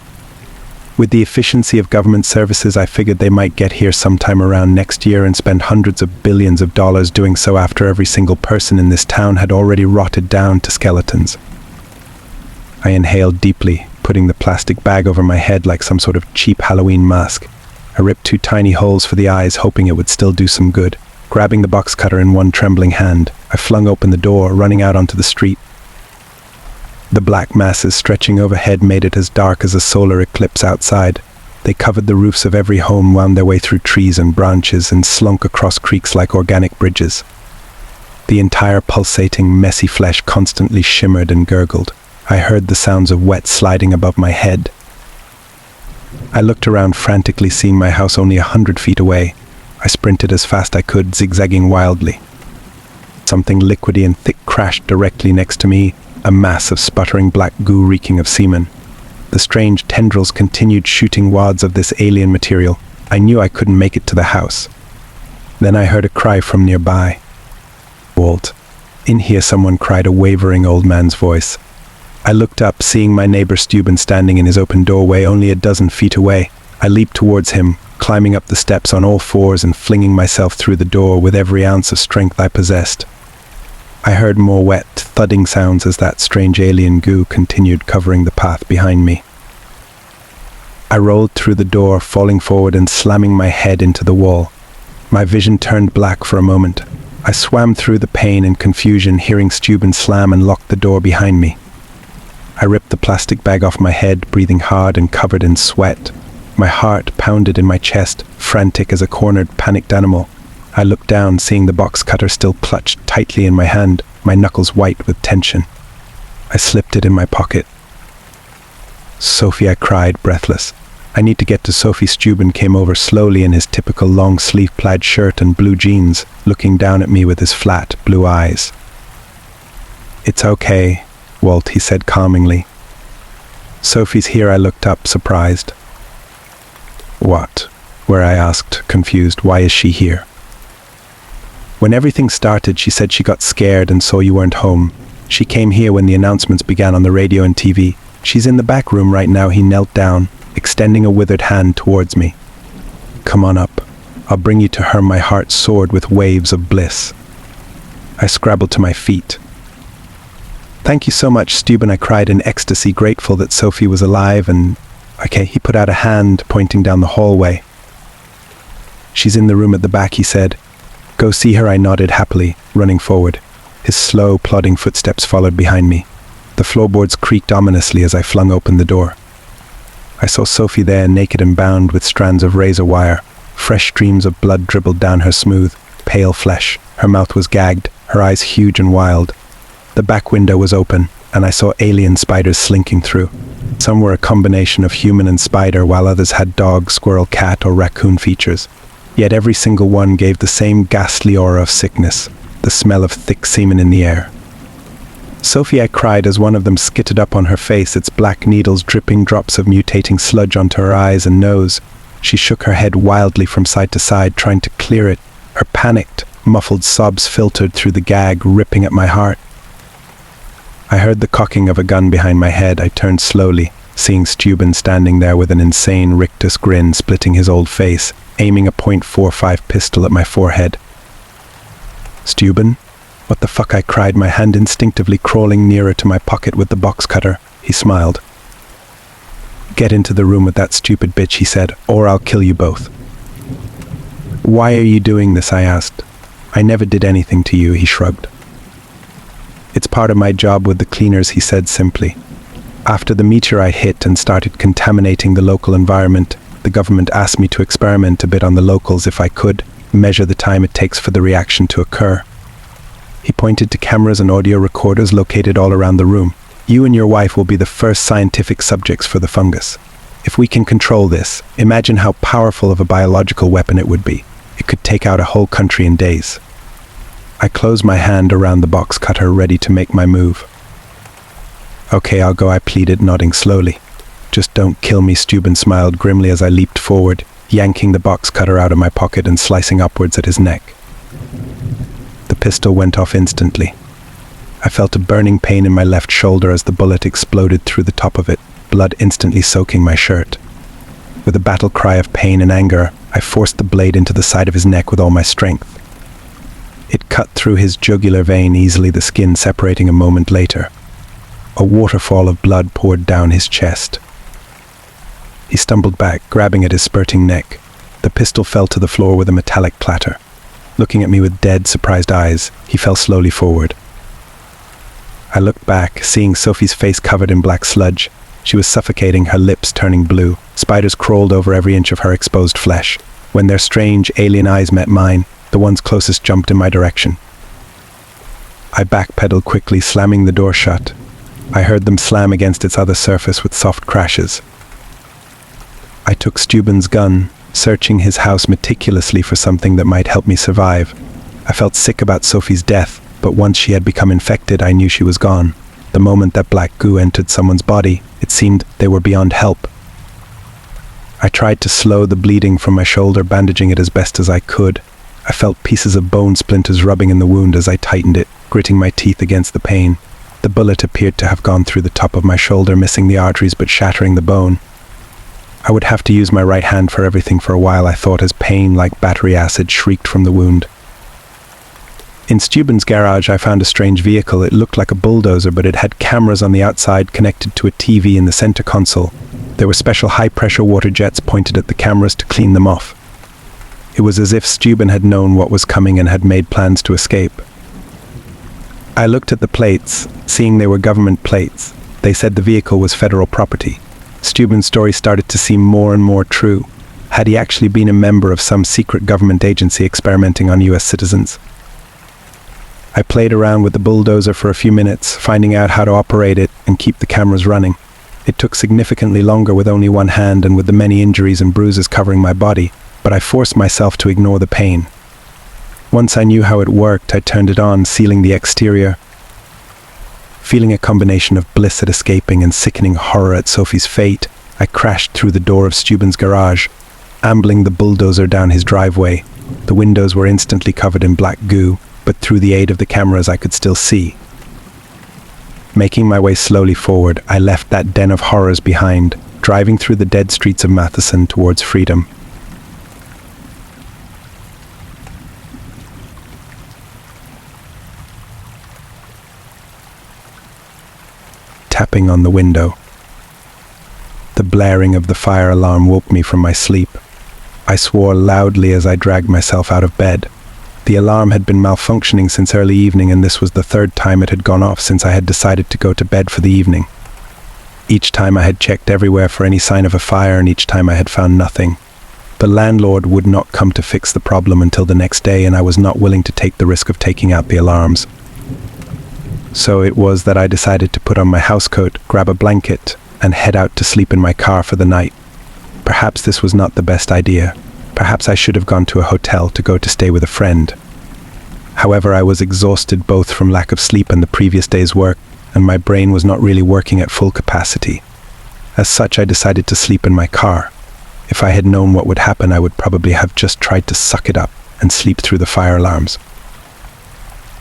With the efficiency of government services, I figured they might get here sometime around next year and spend hundreds of billions of dollars doing so after every single person in this town had already rotted down to skeletons. I inhaled deeply, putting the plastic bag over my head like some sort of cheap Halloween mask. I ripped 2 tiny holes for the eyes, hoping it would still do some good. Grabbing the box cutter in one trembling hand, I flung open the door, running out onto the street. The black masses stretching overhead made it as dark as a solar eclipse outside. They covered the roofs of every home, wound their way through trees and branches, and slunk across creeks like organic bridges. The entire pulsating, messy flesh constantly shimmered and gurgled. I heard the sounds of wet sliding above my head. I looked around frantically, seeing my house only 100 feet away. I sprinted as fast I could, zigzagging wildly. Something liquidy and thick crashed directly next to me, a mass of sputtering black goo reeking of semen. The strange tendrils continued shooting wads of this alien material. I knew I couldn't make it to the house. Then I heard a cry from nearby. Walt. In here, someone cried, a wavering old man's voice. I looked up, seeing my neighbor Steuben standing in his open doorway only a dozen feet away. I leaped towards him, climbing up the steps on all fours and flinging myself through the door with every ounce of strength I possessed. I heard more wet, thudding sounds as that strange alien goo continued covering the path behind me. I rolled through the door, falling forward and slamming my head into the wall. My vision turned black for a moment. I swam through the pain and confusion, hearing Steuben slam and lock the door behind me. I ripped the plastic bag off my head, breathing hard and covered in sweat. My heart pounded in my chest, frantic as a cornered, panicked animal. I looked down, seeing the box cutter still clutched tightly in my hand, my knuckles white with tension. I slipped it in my pocket. "Sophie," I cried, breathless. "I need to get to Sophie." Steuben came over slowly in his typical long-sleeve plaid shirt and blue jeans, looking down at me with his flat, blue eyes. "It's okay, Walt," he said calmingly. "Sophie's here." I looked up, surprised. "What?" Where I asked, confused. "Why is she here?" "When everything started, she said she got scared and saw you weren't home. She came here when the announcements began on the radio and TV. She's in the back room right now." He knelt down, extending a withered hand towards me. "Come on up. I'll bring you to her." My heart soared with waves of bliss. I scrabbled to my feet. "Thank you so much, Steuben," I cried in ecstasy, grateful that Sophie was alive and... "Okay." He put out a hand, pointing down the hallway. "She's in the room at the back," he said. "Go see her." I nodded happily, running forward. His slow, plodding footsteps followed behind me. The floorboards creaked ominously as I flung open the door. I saw Sophie there, naked and bound with strands of razor wire. Fresh streams of blood dribbled down her smooth, pale flesh. Her mouth was gagged, her eyes huge and wild. The back window was open, and I saw alien spiders slinking through. Some were a combination of human and spider, while others had dog, squirrel, cat, or raccoon features. Yet every single one gave the same ghastly aura of sickness, the smell of thick semen in the air. "Sophie," I cried as one of them skittered up on her face, its black needles dripping drops of mutating sludge onto her eyes and nose. She shook her head wildly from side to side, trying to clear it. Her panicked, muffled sobs filtered through the gag, ripping at my heart. I heard the cocking of a gun behind my head. I turned slowly, seeing Steuben standing there with an insane rictus grin splitting his old face, aiming a .45 pistol at my forehead. "Steuben? What the fuck?" I cried, my hand instinctively crawling nearer to my pocket with the box cutter. He smiled. "Get into the room with that stupid bitch," he said, "or I'll kill you both." "Why are you doing this?" I asked. "I never did anything to you," he shrugged. "It's part of my job with the cleaners," he said simply. "After the meteorite hit and started contaminating the local environment, the government asked me to experiment a bit on the locals if I could, measure the time it takes for the reaction to occur." He pointed to cameras and audio recorders located all around the room. "You and your wife will be the first scientific subjects for the fungus. If we can control this, imagine how powerful of a biological weapon it would be. It could take out a whole country in days." I closed my hand around the box cutter, ready to make my move. "Okay, I'll go," I pleaded, nodding slowly. "Just don't kill me." Steuben smiled grimly as I leaped forward, yanking the box cutter out of my pocket and slicing upwards at his neck. The pistol went off instantly. I felt a burning pain in my left shoulder as the bullet exploded through the top of it, blood instantly soaking my shirt. With a battle cry of pain and anger, I forced the blade into the side of his neck with all my strength. It cut through his jugular vein easily, the skin separating a moment later. A waterfall of blood poured down his chest. He stumbled back, grabbing at his spurting neck. The pistol fell to the floor with a metallic clatter. Looking at me with dead, surprised eyes, he fell slowly forward. I looked back, seeing Sophie's face covered in black sludge. She was suffocating, her lips turning blue. Spiders crawled over every inch of her exposed flesh. When their strange, alien eyes met mine, the ones closest jumped in my direction. I backpedaled quickly, slamming the door shut. I heard them slam against its other surface with soft crashes. I took Steuben's gun, searching his house meticulously for something that might help me survive. I felt sick about Sophie's death, but once she had become infected, I knew she was gone. The moment that black goo entered someone's body, it seemed they were beyond help. I tried to slow the bleeding from my shoulder, bandaging it as best as I could. I felt pieces of bone splinters rubbing in the wound as I tightened it, gritting my teeth against the pain. The bullet appeared to have gone through the top of my shoulder, missing the arteries but shattering the bone. I would have to use my right hand for everything for a while, I thought, as pain like battery acid shrieked from the wound. In Steuben's garage, I found a strange vehicle. It looked like a bulldozer, but it had cameras on the outside connected to a TV in the center console. There were special high-pressure water jets pointed at the cameras to clean them off. It was as if Steuben had known what was coming and had made plans to escape. I looked at the plates, seeing they were government plates. They said the vehicle was federal property. Steuben's story started to seem more and more true. Had he actually been a member of some secret government agency experimenting on US citizens? I played around with the bulldozer for a few minutes, finding out how to operate it and keep the cameras running. It took significantly longer with only one hand and with the many injuries and bruises covering my body, but I forced myself to ignore the pain. Once I knew how it worked, I turned it on, sealing the exterior. Feeling a combination of bliss at escaping and sickening horror at Sophie's fate, I crashed through the door of Steuben's garage, ambling the bulldozer down his driveway. The windows were instantly covered in black goo, but through the aid of the cameras I could still see. Making my way slowly forward, I left that den of horrors behind, driving through the dead streets of Matheson towards freedom. Tapping on the window. The blaring of the fire alarm woke me from my sleep. I swore loudly as I dragged myself out of bed. The alarm had been malfunctioning since early evening, and this was the third time it had gone off since I had decided to go to bed for the evening. Each time I had checked everywhere for any sign of a fire, and each time I had found nothing. The landlord would not come to fix the problem until the next day, and I was not willing to take the risk of taking out the alarms. So it was that I decided to put on my housecoat, grab a blanket, and head out to sleep in my car for the night. Perhaps this was not the best idea. Perhaps I should have gone to a hotel to go to stay with a friend. However, I was exhausted both from lack of sleep and the previous day's work, and my brain was not really working at full capacity. As such, I decided to sleep in my car. If I had known what would happen, I would probably have just tried to suck it up and sleep through the fire alarms.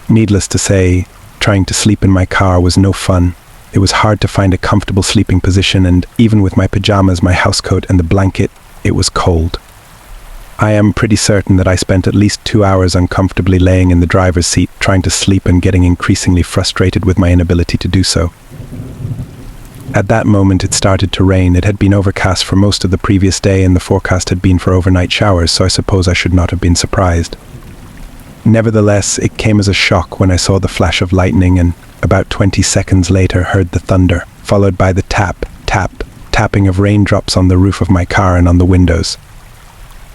Needless to say, trying to sleep in my car was no fun. It was hard to find a comfortable sleeping position, and even with my pajamas, my housecoat, and the blanket, it was cold. I am pretty certain that I spent at least 2 hours uncomfortably laying in the driver's seat, trying to sleep and getting increasingly frustrated with my inability to do so. At that moment, it started to rain. It had been overcast for most of the previous day, and the forecast had been for overnight showers, so I suppose I should not have been surprised. Nevertheless, it came as a shock when I saw the flash of lightning and, about 20 seconds later, heard the thunder, followed by the tapping of raindrops on the roof of my car and on the windows.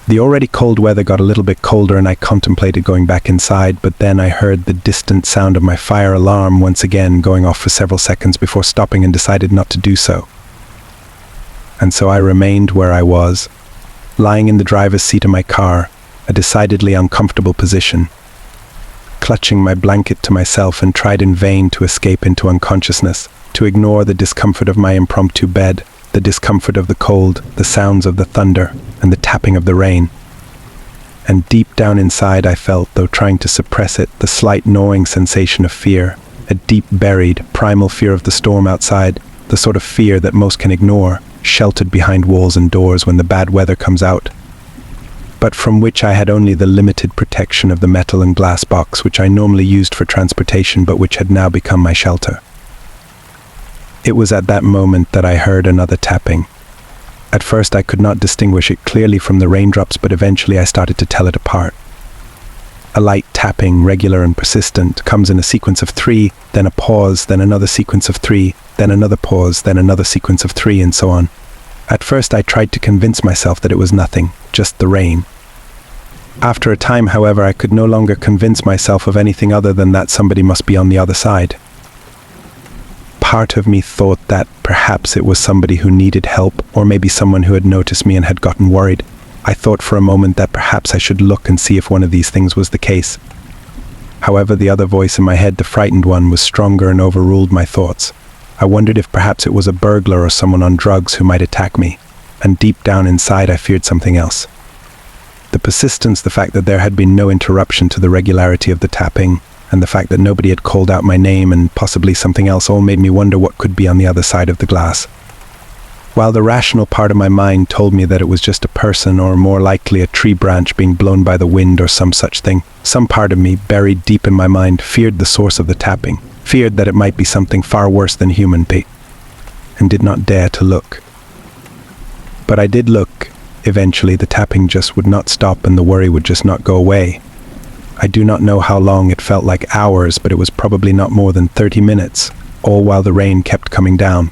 The already cold weather got a little bit colder, and I contemplated going back inside, but then I heard the distant sound of my fire alarm once again going off for several seconds before stopping, and decided not to do so. And so I remained where I was, lying in the driver's seat of my car, a decidedly uncomfortable position, clutching my blanket to myself, and tried in vain to escape into unconsciousness, to ignore the discomfort of my impromptu bed, the discomfort of the cold, the sounds of the thunder, and the tapping of the rain. And deep down inside I felt, though trying to suppress it, the slight gnawing sensation of fear, a deep-buried, primal fear of the storm outside, the sort of fear that most can ignore, sheltered behind walls and doors when the bad weather comes out, but from which I had only the limited protection of the metal and glass box which I normally used for transportation, but which had now become my shelter. It was at that moment that I heard another tapping. At first I could not distinguish it clearly from the raindrops, but eventually I started to tell it apart. A light tapping, regular and persistent, comes in a sequence of 3, then a pause, then another sequence of 3, then another pause, then another sequence of 3, and so on. At first I tried to convince myself that it was nothing, just the rain. After a time, however, I could no longer convince myself of anything other than that somebody must be on the other side. Part of me thought that perhaps it was somebody who needed help, or maybe someone who had noticed me and had gotten worried. I thought for a moment that perhaps I should look and see if one of these things was the case. However, the other voice in my head, the frightened one, was stronger and overruled my thoughts. I wondered if perhaps it was a burglar or someone on drugs who might attack me, and deep down inside I feared something else. The persistence, the fact that there had been no interruption to the regularity of the tapping, and the fact that nobody had called out my name and possibly something else all made me wonder what could be on the other side of the glass. While the rational part of my mind told me that it was just a person, or more likely a tree branch being blown by the wind or some such thing, some part of me, buried deep in my mind, feared the source of the tapping, feared that it might be something far worse than human being, and did not dare to look. But I did look. Eventually the tapping just would not stop and the worry would just not go away. I do not know how long. It felt like hours, but it was probably not more than 30 minutes, all while the rain kept coming down.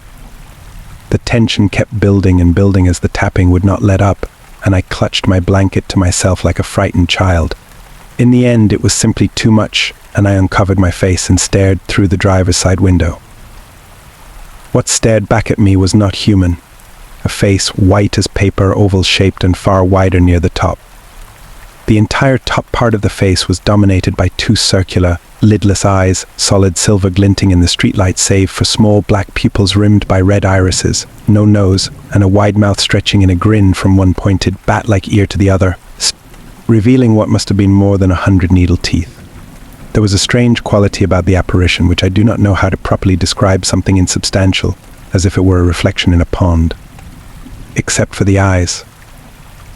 The tension kept building and building as the tapping would not let up, and I clutched my blanket to myself like a frightened child. In the end, it was simply too much, and I uncovered my face and stared through the driver's side window. What stared back at me was not human. A face white as paper, oval-shaped and far wider near the top. The entire top part of the face was dominated by two circular, lidless eyes, solid silver glinting in the streetlight save for small black pupils rimmed by red irises, no nose, and a wide mouth stretching in a grin from one pointed bat-like ear to the other, revealing what must have been more than 100 needle teeth. There was a strange quality about the apparition which I do not know how to properly describe, something insubstantial, as if it were a reflection in a pond. Except for the eyes.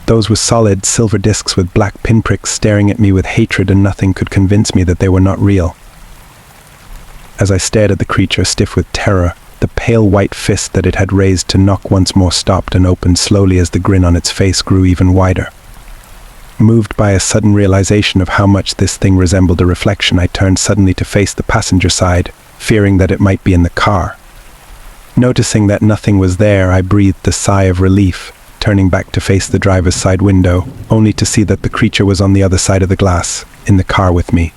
Those were solid silver discs with black pinpricks staring at me with hatred, and nothing could convince me that they were not real. As I stared at the creature, stiff with terror, the pale white fist that it had raised to knock once more stopped and opened slowly as the grin on its face grew even wider. Moved by a sudden realization of how much this thing resembled a reflection, I turned suddenly to face the passenger side, fearing that it might be in the car. Noticing that nothing was there, I breathed a sigh of relief, turning back to face the driver's side window, only to see that the creature was on the other side of the glass, in the car with me.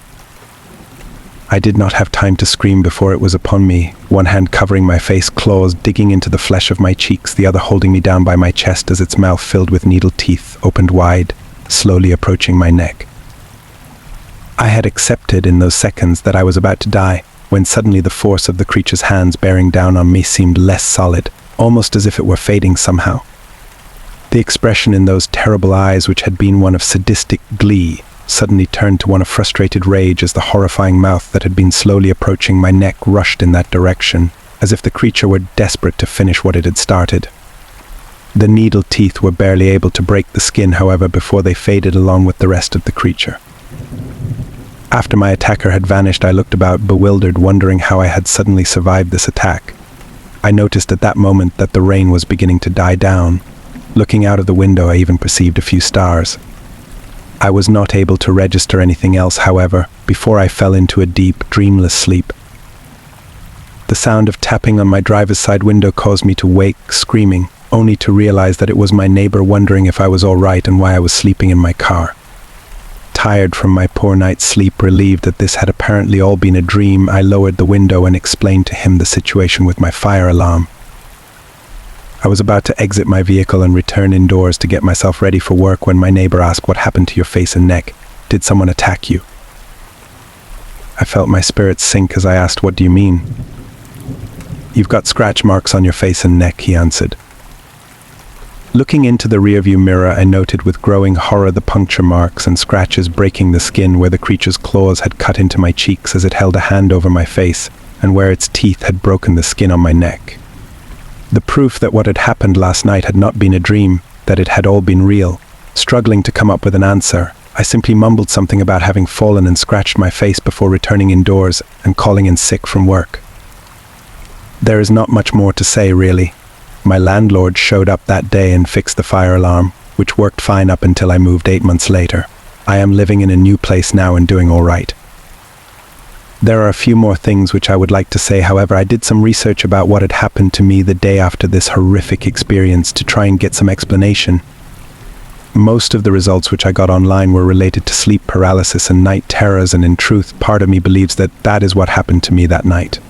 I did not have time to scream before it was upon me, one hand covering my face, claws digging into the flesh of my cheeks, the other holding me down by my chest as its mouth filled with needle teeth, opened wide, slowly approaching my neck. I had accepted in those seconds that I was about to die, when suddenly the force of the creature's hands bearing down on me seemed less solid, almost as if it were fading somehow. The expression in those terrible eyes, which had been one of sadistic glee, suddenly turned to one of frustrated rage as the horrifying mouth that had been slowly approaching my neck rushed in that direction, as if the creature were desperate to finish what it had started. The needle teeth were barely able to break the skin, however, before they faded along with the rest of the creature. After my attacker had vanished, I looked about, bewildered, wondering how I had suddenly survived this attack. I noticed at that moment that the rain was beginning to die down. Looking out of the window, I even perceived a few stars. I was not able to register anything else, however, before I fell into a deep, dreamless sleep. The sound of tapping on my driver's side window caused me to wake, screaming, only to realize that it was my neighbor wondering if I was all right and why I was sleeping in my car. Tired from my poor night's sleep, relieved that this had apparently all been a dream, I lowered the window and explained to him the situation with my fire alarm. I was about to exit my vehicle and return indoors to get myself ready for work when my neighbor asked, "What happened to your face and neck? Did someone attack you?" I felt my spirits sink as I asked, "What do you mean?" "You've got scratch marks on your face and neck," he answered. Looking into the rearview mirror, I noted with growing horror the puncture marks and scratches breaking the skin where the creature's claws had cut into my cheeks as it held a hand over my face, and where its teeth had broken the skin on my neck. The proof that what had happened last night had not been a dream, that it had all been real. Struggling to come up with an answer, I simply mumbled something about having fallen and scratched my face before returning indoors and calling in sick from work. There is not much more to say, really. My landlord showed up that day and fixed the fire alarm, which worked fine up until I moved 8 months later. I am living in a new place now and doing all right. There are a few more things which I would like to say, however, I did some research about what had happened to me the day after this horrific experience to try and get some explanation. Most of the results which I got online were related to sleep paralysis and night terrors, and in truth, part of me believes that that is what happened to me that night.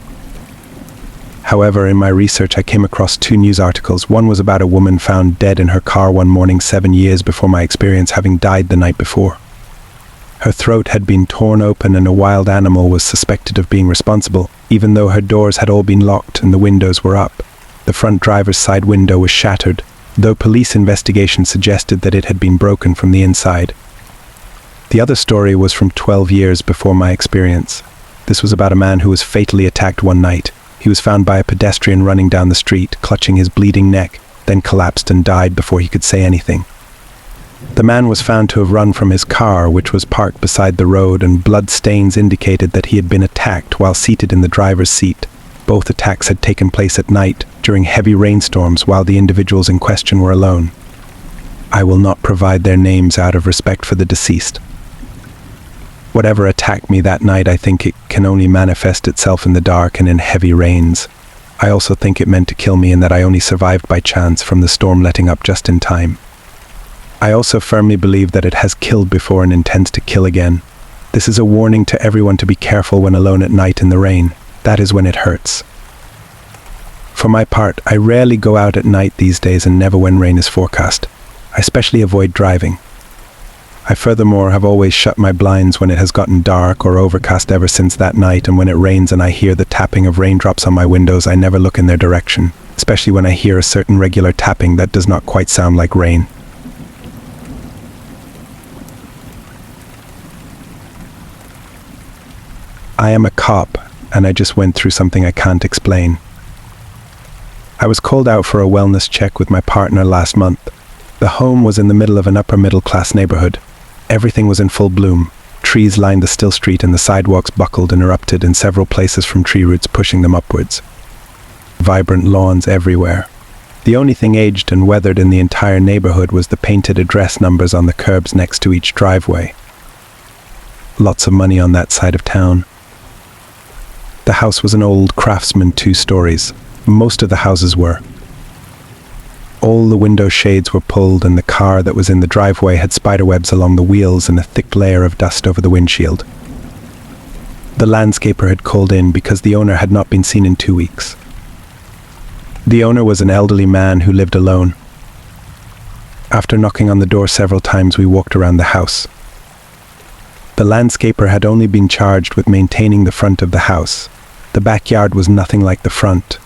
However, in my research I came across 2 news articles. One was about a woman found dead in her car one morning 7 years before my experience, having died the night before. Her throat had been torn open and a wild animal was suspected of being responsible, even though her doors had all been locked and the windows were up. The front driver's side window was shattered, though police investigation suggested that it had been broken from the inside. The other story was from 12 years before my experience. This was about a man who was fatally attacked one night. He was found by a pedestrian running down the street, clutching his bleeding neck, then collapsed and died before he could say anything. The man was found to have run from his car, which was parked beside the road, and blood stains indicated that he had been attacked while seated in the driver's seat. Both attacks had taken place at night, during heavy rainstorms, while the individuals in question were alone. I will not provide their names out of respect for the deceased. Whatever attacked me that night, I think it can only manifest itself in the dark and in heavy rains. I also think it meant to kill me, and that I only survived by chance from the storm letting up just in time. I also firmly believe that it has killed before and intends to kill again. This is a warning to everyone to be careful when alone at night in the rain. That is when it hurts. For my part, I rarely go out at night these days, and never when rain is forecast. I especially avoid driving. I furthermore have always shut my blinds when it has gotten dark or overcast ever since that night, and when it rains and I hear the tapping of raindrops on my windows, I never look in their direction, especially when I hear a certain regular tapping that does not quite sound like rain. I am a cop, and I just went through something I can't explain. I was called out for a wellness check with my partner last month. The home was in the middle of an upper middle class neighborhood. Everything was in full bloom. Trees lined the still street and the sidewalks buckled and erupted in several places from tree roots pushing them upwards. Vibrant lawns everywhere. The only thing aged and weathered in the entire neighborhood was the painted address numbers on the curbs next to each driveway. Lots of money on that side of town. The house was an old craftsman 2 stories. Most of the houses were. All the window shades were pulled, and the car that was in the driveway had spiderwebs along the wheels and a thick layer of dust over the windshield. The landscaper had called in because the owner had not been seen in 2 weeks. The owner was an elderly man who lived alone. After knocking on the door several times, we walked around the house. The landscaper had only been charged with maintaining the front of the house. The backyard was nothing like the front.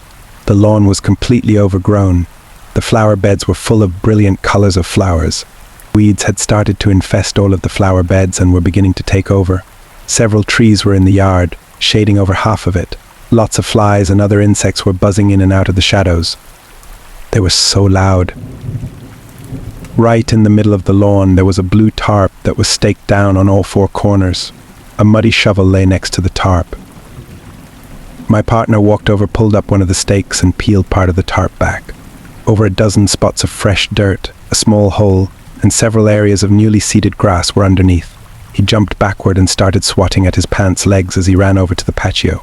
The lawn was completely overgrown. The flower beds were full of brilliant colors of flowers. Weeds had started to infest all of the flower beds and were beginning to take over. Several trees were in the yard, shading over half of it. Lots of flies and other insects were buzzing in and out of the shadows. They were so loud. Right in the middle of the lawn, there was a blue tarp that was staked down on all 4 corners. A muddy shovel lay next to the tarp. My partner walked over, pulled up one of the stakes, and peeled part of the tarp back. Over a dozen spots of fresh dirt, a small hole, and several areas of newly seeded grass were underneath. He jumped backward and started swatting at his pants legs as he ran over to the patio.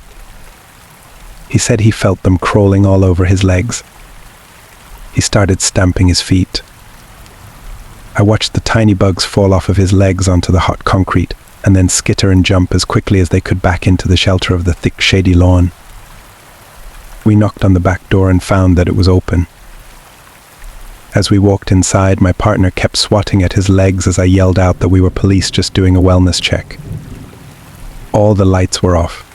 He said he felt them crawling all over his legs. He started stamping his feet. I watched the tiny bugs fall off of his legs onto the hot concrete, and then skitter and jump as quickly as they could back into the shelter of the thick, shady lawn. We knocked on the back door and found that it was open. As we walked inside, my partner kept swatting at his legs as I yelled out that we were police just doing a wellness check. All the lights were off.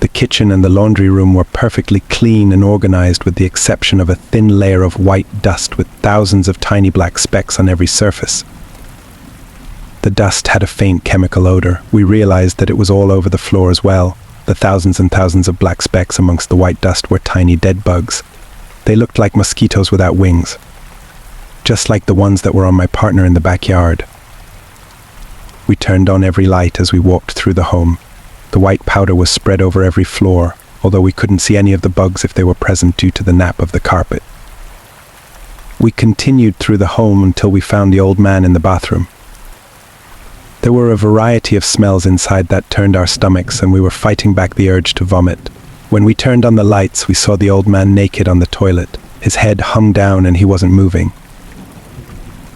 The kitchen and the laundry room were perfectly clean and organized, with the exception of a thin layer of white dust with thousands of tiny black specks on every surface. The dust had a faint chemical odor. We realized that it was all over the floor as well. The thousands and thousands of black specks amongst the white dust were tiny dead bugs. They looked like mosquitoes without wings, just like the ones that were on my partner in the backyard. We turned on every light as we walked through the home. The white powder was spread over every floor, although we couldn't see any of the bugs if they were present due to the nap of the carpet. We continued through the home until we found the old man in the bathroom. There were a variety of smells inside that turned our stomachs, and we were fighting back the urge to vomit. When we turned on the lights, we saw the old man naked on the toilet. His head hung down and he wasn't moving.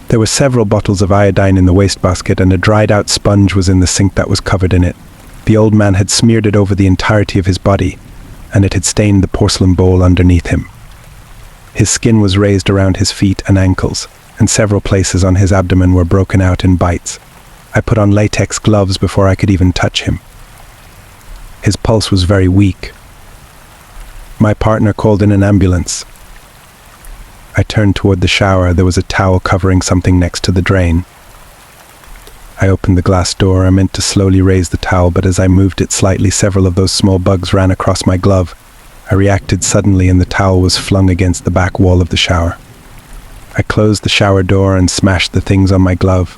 There were several bottles of iodine in the wastebasket, and a dried-out sponge was in the sink that was covered in it. The old man had smeared it over the entirety of his body, and it had stained the porcelain bowl underneath him. His skin was raised around his feet and ankles, and several places on his abdomen were broken out in bites. I put on latex gloves before I could even touch him. His pulse was very weak. My partner called in an ambulance. I turned toward the shower. There was a towel covering something next to the drain. I opened the glass door. I meant to slowly raise the towel, but as I moved it slightly, several of those small bugs ran across my glove. I reacted suddenly, and the towel was flung against the back wall of the shower. I closed the shower door and smashed the things on my glove.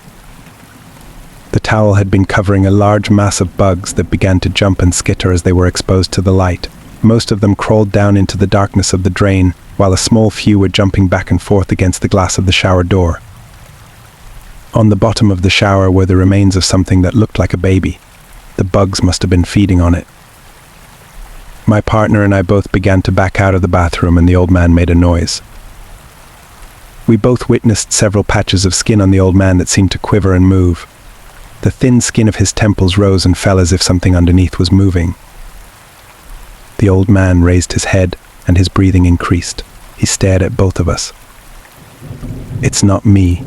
The towel had been covering a large mass of bugs that began to jump and skitter as they were exposed to the light. Most of them crawled down into the darkness of the drain, while a small few were jumping back and forth against the glass of the shower door. On the bottom of the shower were the remains of something that looked like a baby. The bugs must have been feeding on it. My partner and I both began to back out of the bathroom, and the old man made a noise. We both witnessed several patches of skin on the old man that seemed to quiver and move. The thin skin of his temples rose and fell as if something underneath was moving. The old man raised his head, and his breathing increased. He stared at both of us. "It's not me."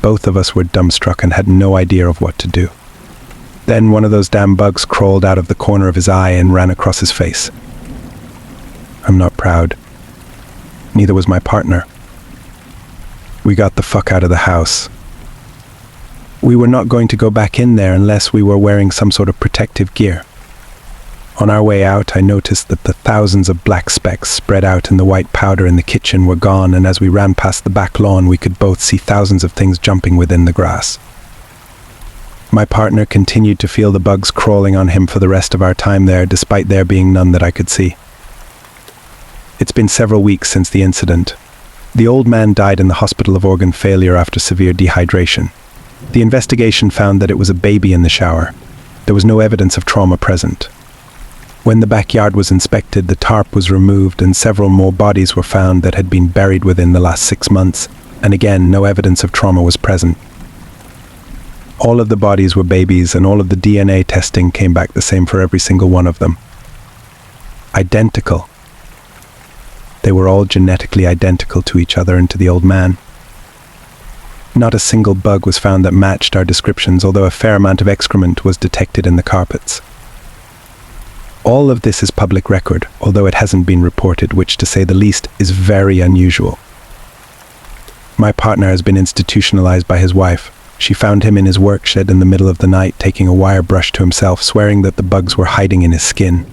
Both of us were dumbstruck and had no idea of what to do. Then one of those damn bugs crawled out of the corner of his eye and ran across his face. I'm not proud. Neither was my partner. We got the fuck out of the house. We were not going to go back in there unless we were wearing some sort of protective gear. On our way out, I noticed that the thousands of black specks spread out in the white powder in the kitchen were gone, and as we ran past the back lawn, we could both see thousands of things jumping within the grass. My partner continued to feel the bugs crawling on him for the rest of our time there, despite there being none that I could see. It's been several weeks since the incident. The old man died in the hospital of organ failure after severe dehydration. The investigation found that it was a baby in the shower. There was no evidence of trauma present. When the backyard was inspected, the tarp was removed and several more bodies were found that had been buried within the last 6 months, and again, no evidence of trauma was present. All of the bodies were babies, and all of the DNA testing came back the same for every single one of them. Identical. They were all genetically identical to each other and to the old man. Not a single bug was found that matched our descriptions, although a fair amount of excrement was detected in the carpets. All of this is public record, although it hasn't been reported, which, to say the least, is very unusual. My partner has been institutionalized by his wife. She found him in his work shed in the middle of the night, taking a wire brush to himself, swearing that the bugs were hiding in his skin.